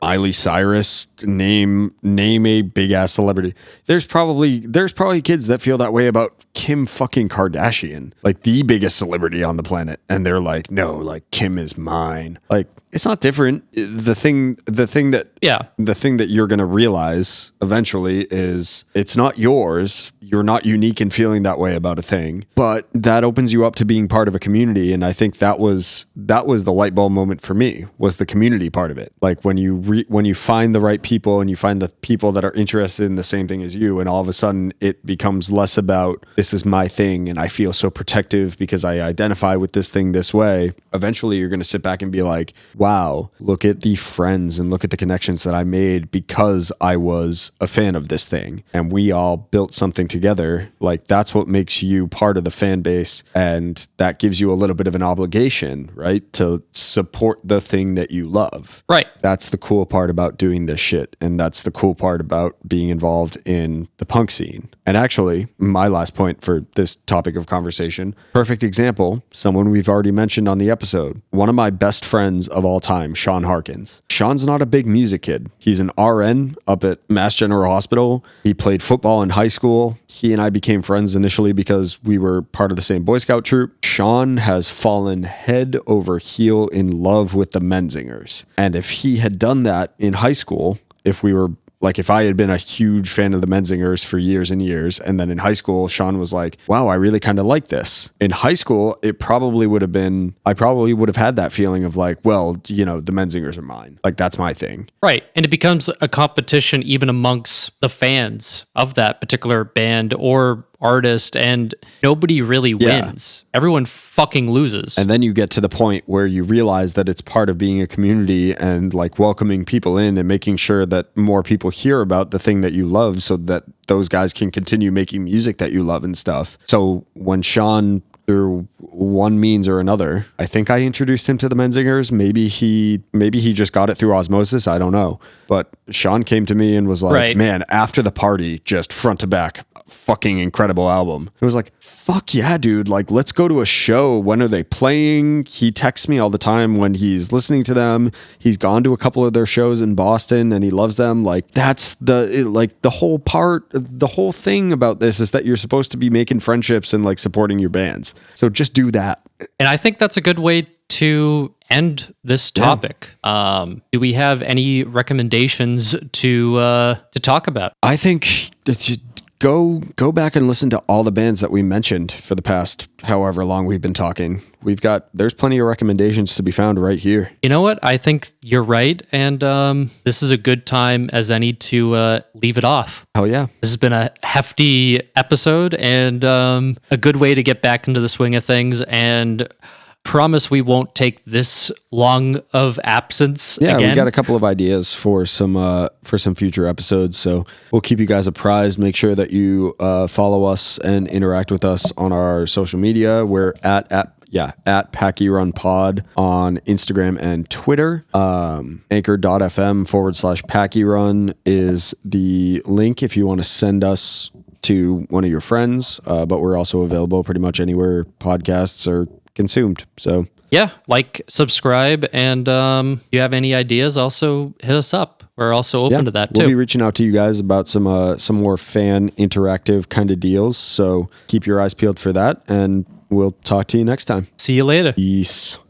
Miley Cyrus, name a big ass celebrity. There's probably kids that feel that way about Kim fucking Kardashian, like the biggest celebrity on the planet, and they're like, no, like Kim is mine. Like, it's not different. The thing that you're gonna realize eventually is it's not yours. You're not unique in feeling that way about a thing, but that opens you up to being part of a community. And I think that was the light bulb moment for me, was the community part of it. Like when you find the right people and you find the people that are interested in the same thing as you, and all of a sudden it becomes less about this is my thing and I feel so protective because I identify with this thing this way. Eventually you're going to sit back and be like, wow, look at the friends and look at the connections that I made because I was a fan of this thing and we all built something together. Like that's what makes you part of the fan base, and that gives you a little bit of an obligation, right? To support the thing that you love. Right. That's the cool part about doing this shit, and that's the cool part about being involved in the punk scene. And actually, my last point point for this topic of conversation. Perfect example, someone we've already mentioned on the episode. One of my best friends of all time, Sean Harkins. Sean's not a big music kid. He's an RN up at Mass General Hospital. He played football in high school. He and I became friends initially because we were part of the same Boy Scout troop. Sean has fallen head over heel in love with the Menzingers. And if he had done that in high school, if I had been a huge fan of the Menzingers for years and years, and then in high school, Sean was like, wow, I really kind of like this. In high school, I probably would have had that feeling of like, well, the Menzingers are mine. Like, that's my thing. Right. And it becomes a competition even amongst the fans of that particular band or artist, and nobody really wins. Everyone fucking loses. And then you get to the point where you realize that it's part of being a community and like welcoming people in and making sure that more people hear about the thing that you love so that those guys can continue making music that you love and stuff. So when Sean, through one means or another, I think I introduced him to the Menzingers. Maybe he just got it through osmosis. I don't know. But Sean came to me and was like, man, after the party, just front to back, fucking incredible album. It was like, fuck yeah, dude. Like, let's go to a show. When are they playing? He texts me all the time when he's listening to them. He's gone to a couple of their shows in Boston and he loves them. Like, that's the whole thing about this is that you're supposed to be making friendships and like supporting your bands. So just do that. And I think that's a good way to end this topic. Do we have any recommendations to talk about? I think that you go back and listen to all the bands that we mentioned for the past however long we've been talking. There's plenty of recommendations to be found right here. You know what? I think you're right. And this is a good time as any to leave it off. Hell yeah. This has been a hefty episode and a good way to get back into the swing of things, and promise we won't take this long of absence again. We got a couple of ideas for some future episodes, so we'll keep you guys apprised. Make sure that you follow us and interact with us on our social media. We're at Packy Run Pod on Instagram and Twitter. Anchor.fm/Packy Run is the link if you want to send us to one of your friends, but we're also available pretty much anywhere podcasts are consumed. So subscribe, and you have any ideas, also hit us up. We're also open to that too. We'll be reaching out to you guys about some more fan interactive kind of deals, so keep your eyes peeled for that, and we'll talk to you next time. See you later. Peace.